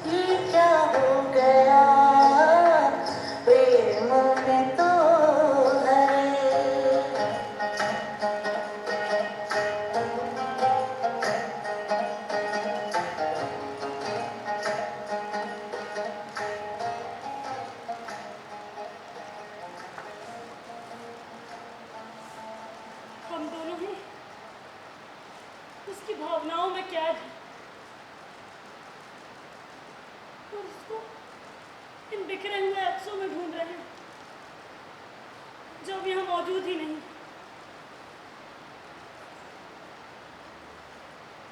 ये क्या हो गया। प्रेम में तो है। हम दोनों ही उसकी भावनाओं में कैद हैं और उसको इन बिखरे हुए अक्सों में ढूंढ रहे हैं जो अभी हम मौजूद ही नहीं।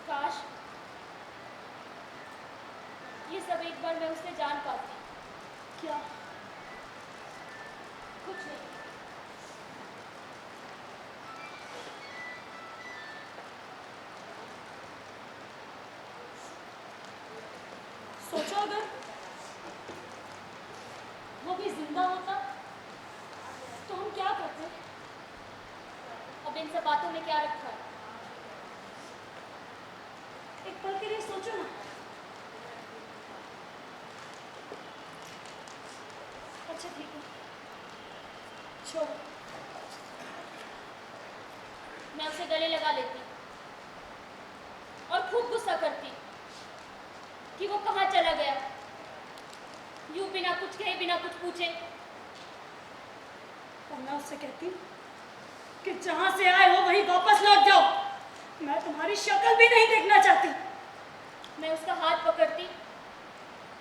काश ये सब एक बार मैं उससे जान पाती। क्या? कुछ नहीं। सोचो अगर वो भी जिंदा होता तो हम क्या करते। अब इन सब बातों में क्या रखा है? एक पल के लिए सोचो ना। अच्छा ठीक है, छोड़ो। मैं उसे गले लगा लेती और खूब गुस्सा करती कि वो कहाँ चला गया, यूं बिना कुछ कहे बिना कुछ पूछे। और मैं उससे कहती कि जहां से आए हो वहीं वापस लौट जाओ, मैं तुम्हारी शक्ल भी नहीं देखना चाहती। मैं उसका हाथ पकड़ती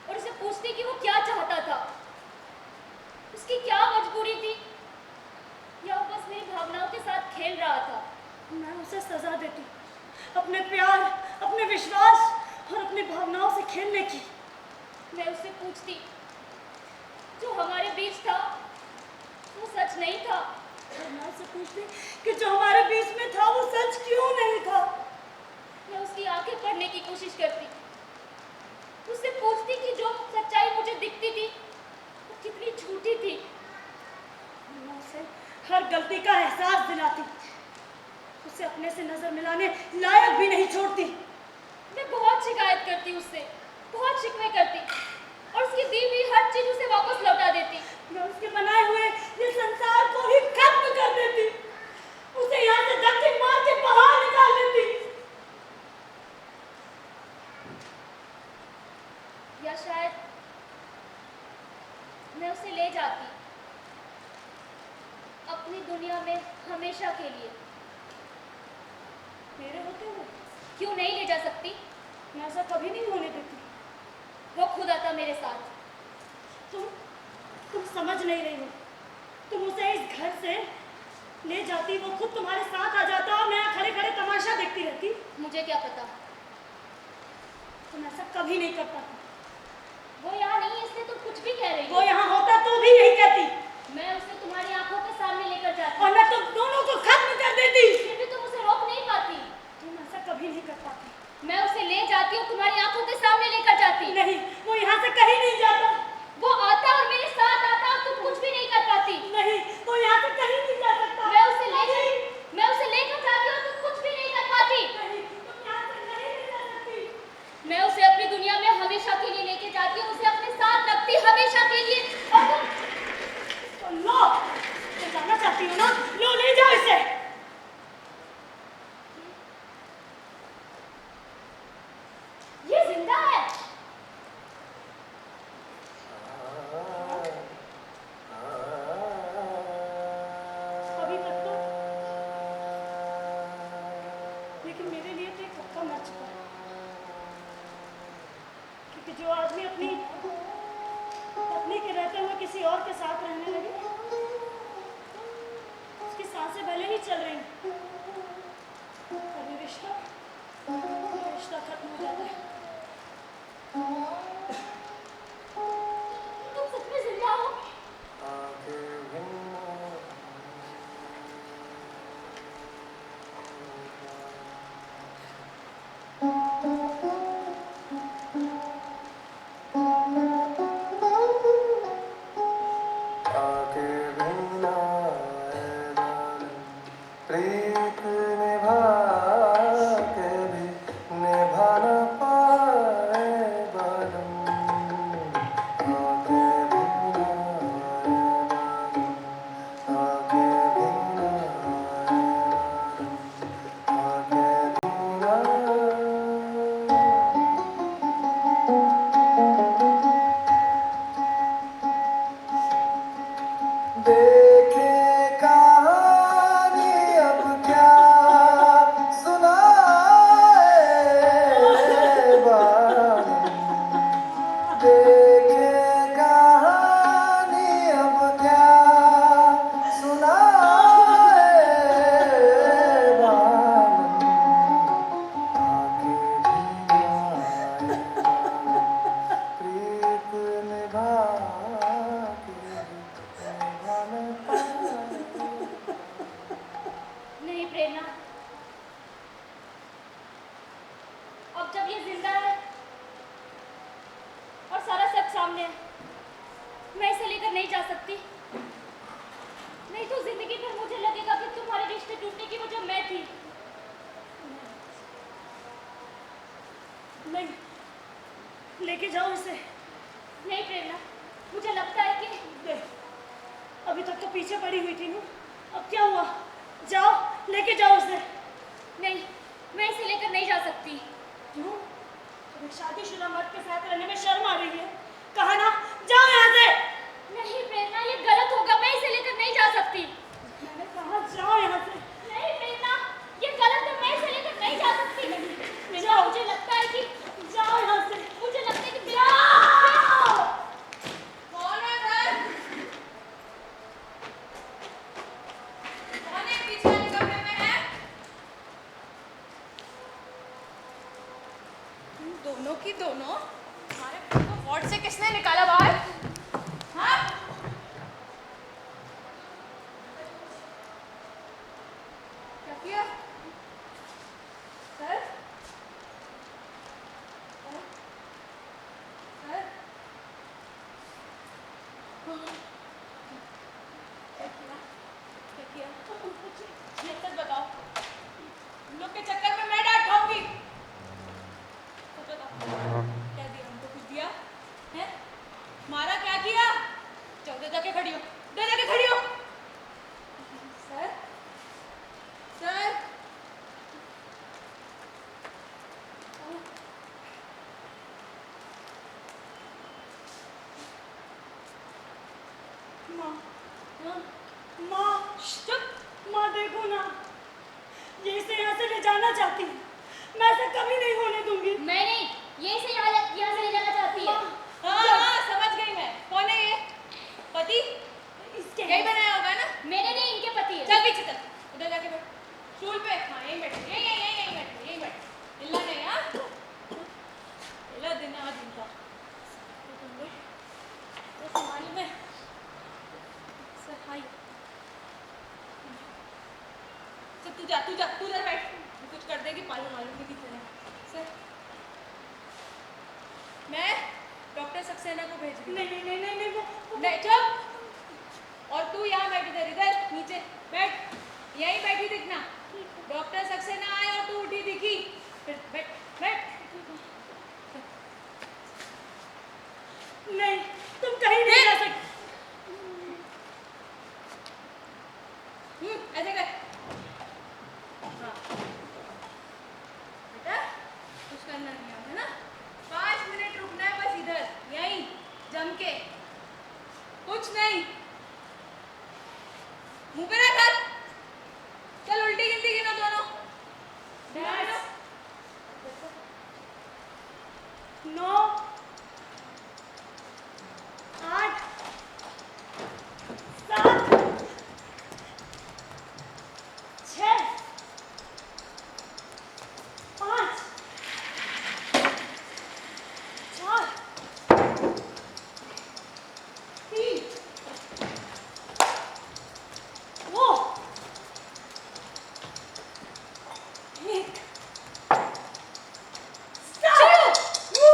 और उसे पूछती कि वो क्या चाहता था, उसकी क्या मजबूरी थी, या वो बस मेरी भावनाओं के साथ खेल रहा था। मैं उसे सजा देती अपने प्यार, अपने विश्वास और अपनी भावनाओं से खेलने की। मैं उससे पूछती जो हमारे बीच था वो सच नहीं था। और मैं उससे पूछती कि जो हमारे बीच में था वो सच क्यों नहीं था। मैं उसकी आंखें पढ़ने की कोशिश करती, उससे पूछती कि जो सच्चाई मुझे दिखती थी वो कितनी झूठी थी। मैं उसे हर गलती का एहसास दिलाती, उसे अपने से नजर मिलाने लायक भी नहीं छोड़ती। मैं बहुत शिकायत करती उससे, बहुत शिकवे करती और उसकी दी हुई हर चीज उसे वापस लौटा देती। मैं उसके बनाए हुए ये संसार को ही खत्म कर देती, उसे यहाँ से धक्के मार के बाहर निकाल देती। या शायद मैं उसे ले जाती अपनी दुनिया में हमेशा के लिए। मेरे होते हुए क्यों नहीं ले जा सकती? मैं ऐसा कभी नहीं होने देती। वो खुद आता मेरे साथ। तुम समझ नहीं रही हो। तुम उसे इस घर से ले जाती, वो खुद तुम्हारे साथ आ जाता और मैं खड़े खड़े तमाशा देखती रहती। मुझे क्या पता। तुम ऐसा कभी नहीं कर पाती। वो यहाँ नहीं है इसलिए तुम कुछ भी कह रही हो। वो यहाँ होता तो भी यही कहती। मैं उसे तुम्हारी आंखों के सामने लेकर जाती और मैं तुम दोनों को खत्म कर देती। फिर भी तुम उसे रोक नहीं पाती। तुम ऐसा कभी नहीं कर पाती। मैं उसे ले जाती और तुम्हारी आंखों के सामने लेकर जाती। नहीं, वो यहाँ से कहीं नहीं जाता। वो आता और मेरे साथ आता और तुम कुछ भी नहीं कर पाती। नहीं, वो यहाँ से कहीं नहीं जा सकता। मैं उसे लेकर जाती और तुम कुछ भी नहीं कर पाती। नहीं, तुम यहाँ से कहीं नहीं जा सकती। मैं उसे अपनी दुनिया में हमेशा के लिए लेके जाती और उसे अपने साथ रखती हमेशा के लिए। और तुम तो लो, तो जाना चाहती हो ना? लो, ले जाओ इसे। ये जिंदा है। अभी तक तो, लेकिन मेरे लिए तो एक पक्का मर चुका है। क्योंकि जो आदमी अपनी पत्नी के रहते हुए किसी और के साथ रहने लगे, उसकी सांसें भले ही चल रही, पर ये रिश्ता खत्म हो जाता है। तुम सच में जिंदा हो। प्रीत निभा के भी निभा न पाए बालम, आगे भी न आए बालम, आगे भी न देखे कहानी अब क्या सुनाए बालम, देखे कहानी अब क्या सुनाए बालम, आगे भी आए बालम, प्रीत निभा के निभा न पाए। नहीं प्रेरणा, अब जब ये जिंदा है और सारा सच सामने है, मैं इसे लेकर नहीं जा सकती। नहीं तो जिंदगी भर मुझे लगेगा कि तुम्हारे रिश्ते टूटने की वजह मैं थी। नहीं, लेके जाओ इसे। नहीं प्रेरणा, मुझे लगता है कि दे, अभी तक तो पीछे पड़ी हुई थी ना, अब क्या हुआ? जाओ, लेके जाओ इसे। नहीं, मैं इसे लेकर नहीं जा सकती। क्यों? तुम्हें शादीशुदा मर्द के साथ रहने में शर्म आ रही है? कहा ना, जाओ यहाँ से। नहीं प्रेरणा, ये गलत होगा। मैं इसे लेकर नहीं जा सकती। मैंने कहा जाओ यहाँ से। नहीं प्रेरणा, ये गलत है। मैं इसे लेकर नहीं जा सकती। प्रेरणा, मुझे लगता है कि जाओ यहाँ से। मुझे लगता है कि जाओ। कौन है घर? कौन है पीछे वाले कमरे में है? तुम दोनों की दोनों हमारे घर को वार्ड से किसने निकाला बाहर? हाँ? क्या किया? सर? सर? क्या किया? क्या किया? ये सच बताओ। तुम लोग के चक्कर में मैं डांट खाऊंगी। सच बताओ। क्या दिया हमको? कुछ दिया? हैं? मारा? क्या किया? जाओ, दे जाके खड़ी हो। दे जाके खड़ी हो। सर? सर? माँ, हाँ? माँ, चुप। माँ देखो ना, ये इसे यहाँ से ले जाना चाहती है। मैं ऐसा कभी नहीं होने दूंगी। मैं नहीं, ये इसे यहाँ से ले जाना चाहती है। माँ, पति इसके यही बनाया होगा ना? मेरे नहीं, इनके पति है। चल पीछे चल, उधर जाके बैठ स्टूल पे। हाँ यहीं बैठ, यहीं बैठ, यहीं बैठ, हिलना नहीं। हाँ हिला देना आज इनका तो मालूम है सर। हाय चल तू जा बैठ, कुछ कर देगी मालूम नहीं कितने सर। मैं डॉक्टर सक्सेना को भेज रही हूँ। नहीं वो नहीं चुप। और तू यहाँ बैठ, इधर नीचे बैठ, यहीं बैठी दिखना। डॉक्टर सक्सेना आए और तू उठी दिखी, फिर बैठ बैठ। नहीं, तुम कहीं नहीं जा सकते। ऐसे कर। हाँ बेटा कुछ करना नहीं है ना, 5 मिनट रुकना है बस इधर यहीं जम के, कुछ नहीं। मुंह पे ना कर, चल उल्टी गिनती गिनो दोनों। 9 8 7 6 5 4 3 2 1 Stop! Woo!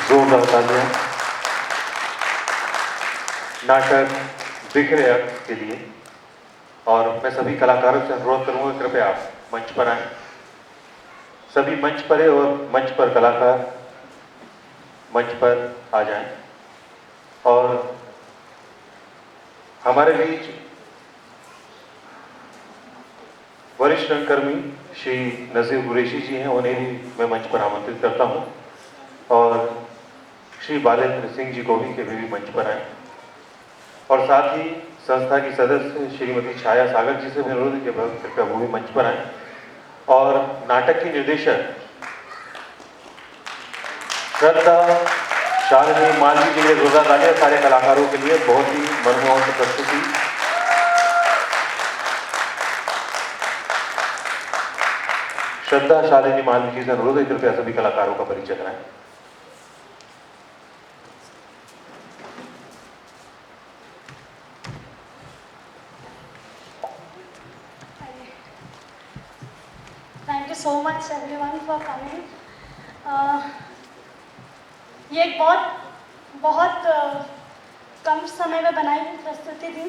जोरदार तालियां नाटक बिखरे अर्थ के लिए। और मैं सभी कलाकारों से अनुरोध करूंगा कृपया आप मंच पर आएं। सभी मंच पर है और मंच पर कलाकार मंच पर आ जाएं। और हमारे बीच वरिष्ठ रंगकर्मी श्री नजीर कुरैशी जी हैं, उन्हें भी मैं मंच पर आमंत्रित करता हूं। और श्री बालेंद्र सिंह जी को भी मंच पर आए। और साथ ही संस्था की सदस्य श्रीमती छाया सागर जी से भी अनुरोध किया कृपया वो भी मंच पर आए। और नाटक की निर्देशक श्रद्धा शालिनी मालवी जी के लिए जोरदार तालियां सारे कलाकारों के लिए। बहुत ही मनमोहक प्रस्तुति। श्रद्धा शालिनी मालवी जी से अनुरोध है कृपया सभी कलाकारों का परिचय कराएं। Thank you so much everyone for coming. ये एक बहुत कम समय में बनाई हुई प्रस्तुति थी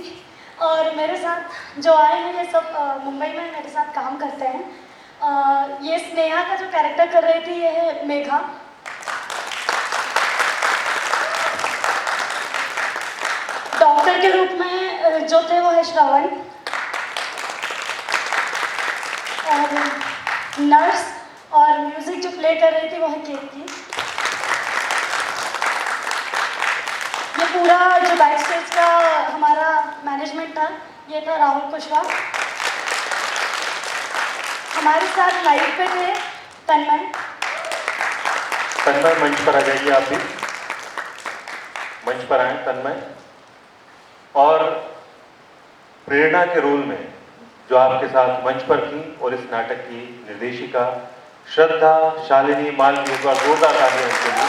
और मेरे साथ जो आए हैं ये सब मुंबई में मेरे साथ काम करते हैं। ये स्नेहा का जो कैरेक्टर कर रही थी ये है मेघा। डॉक्टर के रूप में जो थे वो है श्रवण। और नर्स और म्यूजिक जो प्ले कर रही थी वो है कीर्ति। ये पूरा जो बैक स्टेज का हमारा मैनेजमेंट था ये था राहुल कुशवाहा। हमारे साथ लाइव पे थे तन्मय मंच पर आ जाइए, आप भी मंच पर आए तन्मय। और प्रेरणा के रोल में जो आपके साथ मंच पर थी और इस नाटक की निर्देशिका श्रद्धा शालिनी मालवी, एक बार जोरदार तालियां उनके लिए।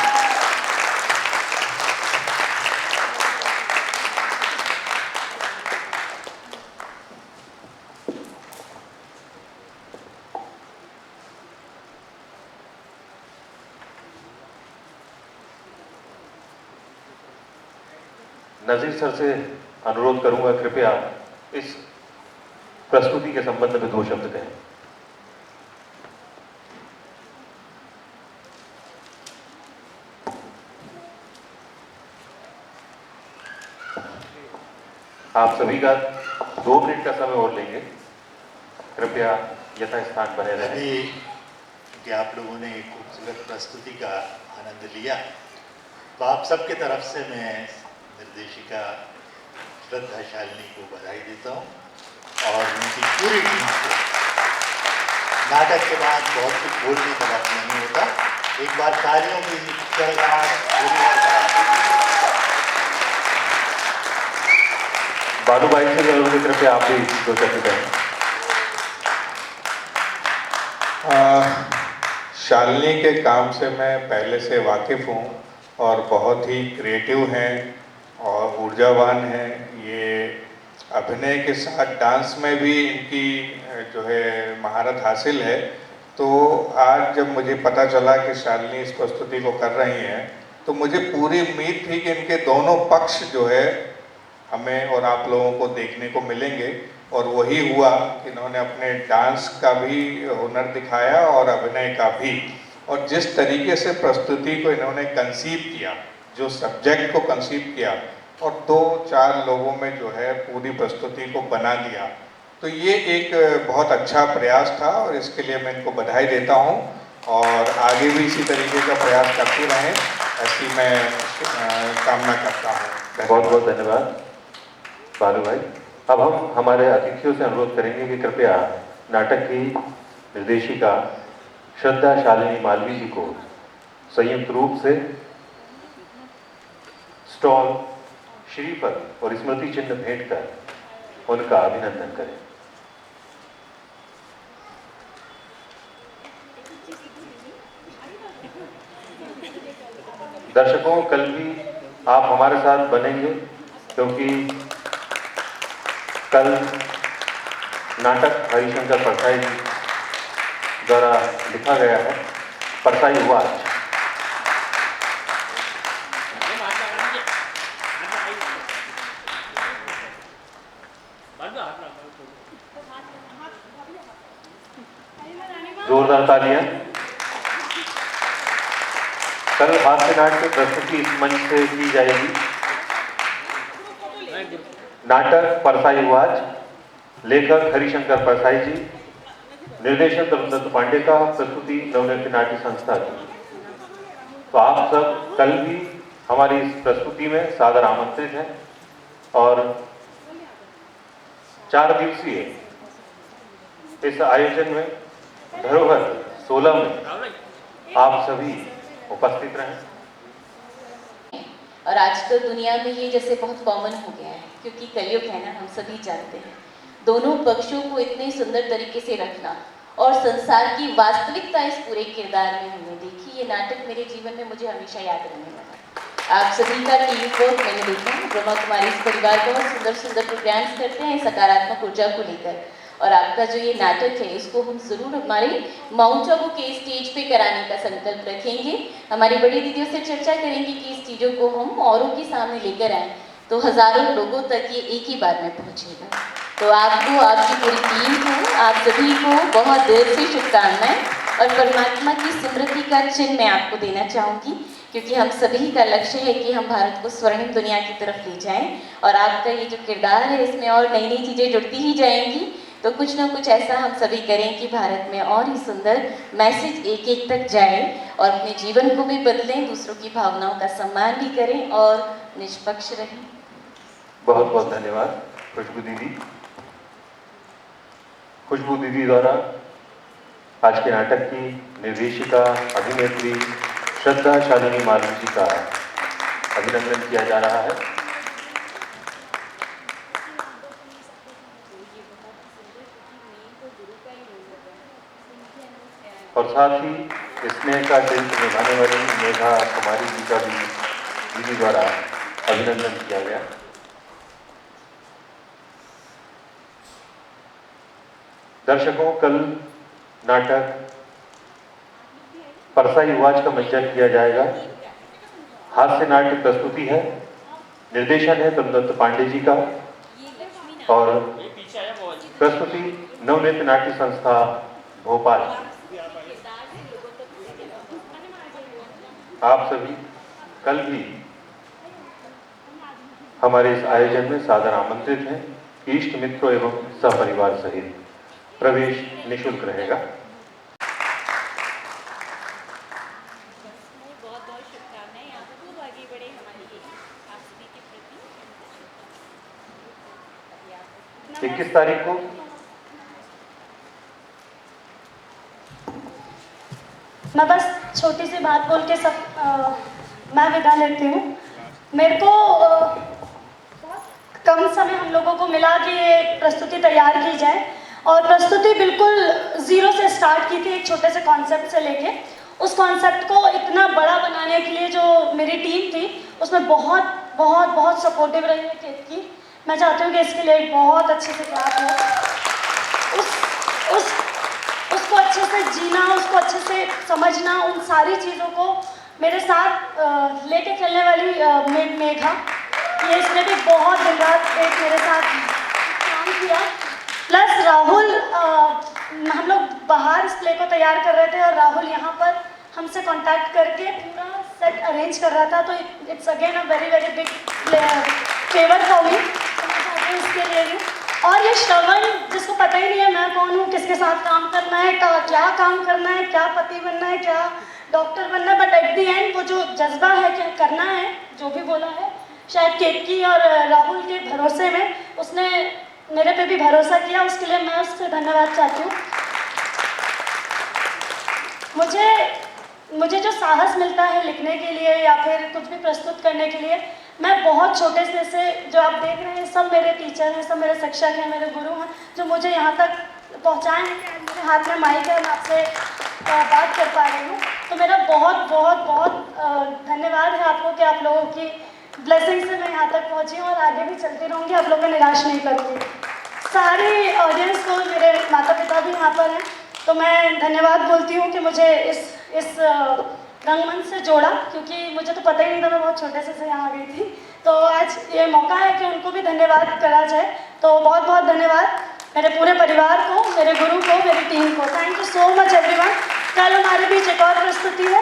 नजीर सर से अनुरोध करूंगा कृपया इस प्रस्तुति के संबंध में 2 शब्द कहें। आप सभी का 2 मिनट का समय और लेंगे, कृपया यथास्थान बने रहें। अभी कि आप लोगों ने एक खूबसूरत प्रस्तुति का आनंद लिया। तो आप सबके तरफ से मैं निर्देशिका श्रद्धा शालिनी को बधाई देता हूँ और उनकी पूरी टीम को। नाटक के बाद बहुत कुछ बोलने का वक्त नहीं होता, एक बार तालियों की चलगाहट पूरी बार बालू भाई से जरूर की तरफ से आप भी दो शब्द कहें। शालिनी के काम से मैं पहले से वाकिफ़ हूँ और बहुत ही क्रिएटिव हैं और ऊर्जावान हैं। ये अभिनय के साथ डांस में भी इनकी जो है महारत हासिल है। तो आज जब मुझे पता चला कि शालिनी इस प्रस्तुति को कर रही हैं तो मुझे पूरी उम्मीद थी कि इनके दोनों पक्ष जो है हमें और आप लोगों को देखने को मिलेंगे, और वही हुआ कि इन्होंने अपने डांस का भी हुनर दिखाया और अभिनय का भी। और जिस तरीके से प्रस्तुति को इन्होंने कंसीव किया, जो सब्जेक्ट को कंसीव किया और 2-4 लोगों में जो है पूरी प्रस्तुति को बना दिया, तो ये एक बहुत अच्छा प्रयास था और इसके लिए मैं इनको बधाई देता हूँ और आगे भी इसी तरीके का प्रयास करते रहें, ऐसी मैं कामना करता हूँ। बहुत बहुत धन्यवाद बालू भाई। अब हम हमारे अतिथियों से अनुरोध करेंगे कि कृपया नाटक की निर्देशिका श्रद्धा शालिनी मालवी जी को संयुक्त रूप से स्टॉल, श्रीफल और स्मृति चिन्ह भेंट कर उनका अभिनंदन करें। दर्शकों, कल भी आप हमारे साथ बनेंगे क्योंकि कल नाटक हरिशंकर परसाई जी द्वारा लिखा गया है परसाई वाच। जोरदार तालियां। कल हास्य नाट्य प्रस्तुति इस मंच से की जाएगी। नाटक परसाई वाच, लेखक हरिशंकर परसाई जी, निर्देशन तरुण पांडे का, प्रस्तुति नवनृत्य नाट्य संस्था की। तो आप सब कल भी हमारी इस प्रस्तुति में सादर आमंत्रित हैं और 4 दिवसीय इस आयोजन में धरोहर 16 में आप सभी उपस्थित रहें। और आजकल दुनिया में ये जैसे बहुत कॉमन हो गया है, क्योंकि कलयुग है ना, हम सभी जानते हैं। दोनों पक्षों को इतने सुंदर तरीके से रखना और संसार की वास्तविकता इस पूरे किरदार में हमने देखी। ये नाटक मेरे जीवन में मुझे हमेशा याद रहने वाला। आप सभी का टीम वर्क मैंने देखा। ब्रह्मा कुमारी इस परिवार बहुत सुंदर सुंदर प्रोग्राम्स करते हैं सकारात्मक ऊर्जा को लेकर, और आपका जो ये नाटक है इसको हम ज़रूर हमारे माउंट आबू के स्टेज पे कराने का संकल्प रखेंगे। हमारी बड़ी दीदियों से चर्चा करेंगे कि इस चीज़ों को हम औरों के सामने लेकर आएँ तो हज़ारों लोगों तक ये एक ही बार में पहुँचेगा। तो आपको, आपकी पूरी टीम को, आप सभी को बहुत दिल से शुभकामनाएं और परमात्मा की स्मृति का चिन्ह मैं आपको देना चाहूँगी, क्योंकि हम सभी का लक्ष्य है कि हम भारत को स्वर्णिम दुनिया की तरफ ले जाएं। और आपका ये जो किरदार है इसमें और नई नई चीज़ें जुड़ती ही जाएंगी, तो कुछ ना कुछ ऐसा हम सभी करें कि भारत में और ही सुंदर मैसेज एक एक तक जाए और अपने जीवन को भी बदलें, दूसरों की भावनाओं का सम्मान भी करें और निष्पक्ष रहें। बहुत बहुत धन्यवाद खुशबू दीदी। खुशबू दीदी द्वारा आज के नाटक की निर्देशिका अभिनेत्री श्रद्धा शालिनी मालवी जी का अभिनंदन किया जा रहा है। और साथ ही स्नेह का चरित्र निभाने वाली मेघा कुमारी जी का भी दीदी द्वारा अभिनंदन किया गया। दर्शकों, कल नाटक परसाई वाच का मंचन किया जाएगा। हास्य नाट्य प्रस्तुति है, निर्देशन है तरुण पांडे जी का और प्रस्तुति नवनृत्य नाट्य संस्था भोपाल। आप सभी कल भी हमारे इस आयोजन में सादर आमंत्रित हैं। इष्ट मित्रों एवं सपरिवार सहित प्रवेश निःशुल्क रहेगा। 21 तारीख को मैं बस छोटी सी बात बोल के मैं विदा लेती हूँ। मेरे को बहुत कम समय हम लोगों को मिला कि ये प्रस्तुति तैयार की जाए, और प्रस्तुति बिल्कुल ज़ीरो से स्टार्ट की थी, एक छोटे से कॉन्सेप्ट से लेके उस कॉन्सेप्ट को इतना बड़ा बनाने के लिए जो मेरी टीम थी उसमें बहुत बहुत बहुत सपोर्टिव रही है केतकी। मैं चाहती हूँ कि इसके लिए एक बहुत अच्छे से क्लास हो। उसको अच्छे से जीना, उसको अच्छे से समझना, उन सारी चीज़ों को मेरे साथ लेके चलने वाली मेघा, ये इसने भी बहुत दिन रात एक मेरे साथ काम किया। प्लस राहुल, हम लोग बाहर इस प्ले को तैयार कर रहे थे और राहुल यहाँ पर हमसे कांटेक्ट करके पूरा सेट अरेंज कर रहा था, तो it's again a very very big favour for me, इसके लिए भी। और ये श्रवण, जिसको पता ही नहीं है मैं कौन हूँ, किसके साथ काम करना है, क्या काम करना है, क्या पति बनना है, क्या डॉक्टर बनना है, बट एट दी एंड वो जो जज्बा है क्या करना है, जो भी बोला है, शायद केतकी और राहुल के भरोसे में उसने मेरे पे भी भरोसा किया, उसके लिए मैं उससे धन्यवाद चाहती हूँ। मुझे जो साहस मिलता है लिखने के लिए या फिर कुछ भी प्रस्तुत करने के लिए, मैं बहुत छोटे से जो आप देख रहे हैं सब मेरे टीचर हैं, सब मेरे शिक्षक हैं, मेरे गुरु हैं, जो मुझे यहाँ तक पहुँचाए हैं कि मेरे हाथ में माइक है, मैं आपसे बात कर पा रही हूँ। तो मेरा बहुत बहुत बहुत धन्यवाद है आपको कि आप लोगों की ब्लेसिंग से मैं यहाँ तक पहुँची हूँ और आगे भी चलती रहूँगी, आप लोगों को निराश नहीं करूँगी। सारी ऑडियंस को, मेरे माता पिता भी यहाँ पर हैं, तो मैं धन्यवाद बोलती हूँ कि मुझे इस रंगमंच से जोड़ा, क्योंकि मुझे तो पता ही नहीं था, मैं बहुत छोटे से यहाँ आ गई थी। तो आज ये मौका है कि उनको भी धन्यवाद करा जाए, तो बहुत बहुत धन्यवाद मेरे पूरे परिवार को, मेरे गुरु को, मेरी टीम को। Thank you so much everyone. कल हमारे बीच एक और प्रस्तुति है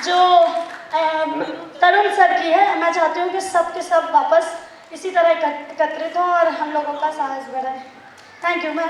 जो तरुण सर की है। मैं चाहती हूँ कि सब के सब वापस इसी तरह एकत्रित हों और हम लोगों का साहस बढ़ाएं। Thank you. मैं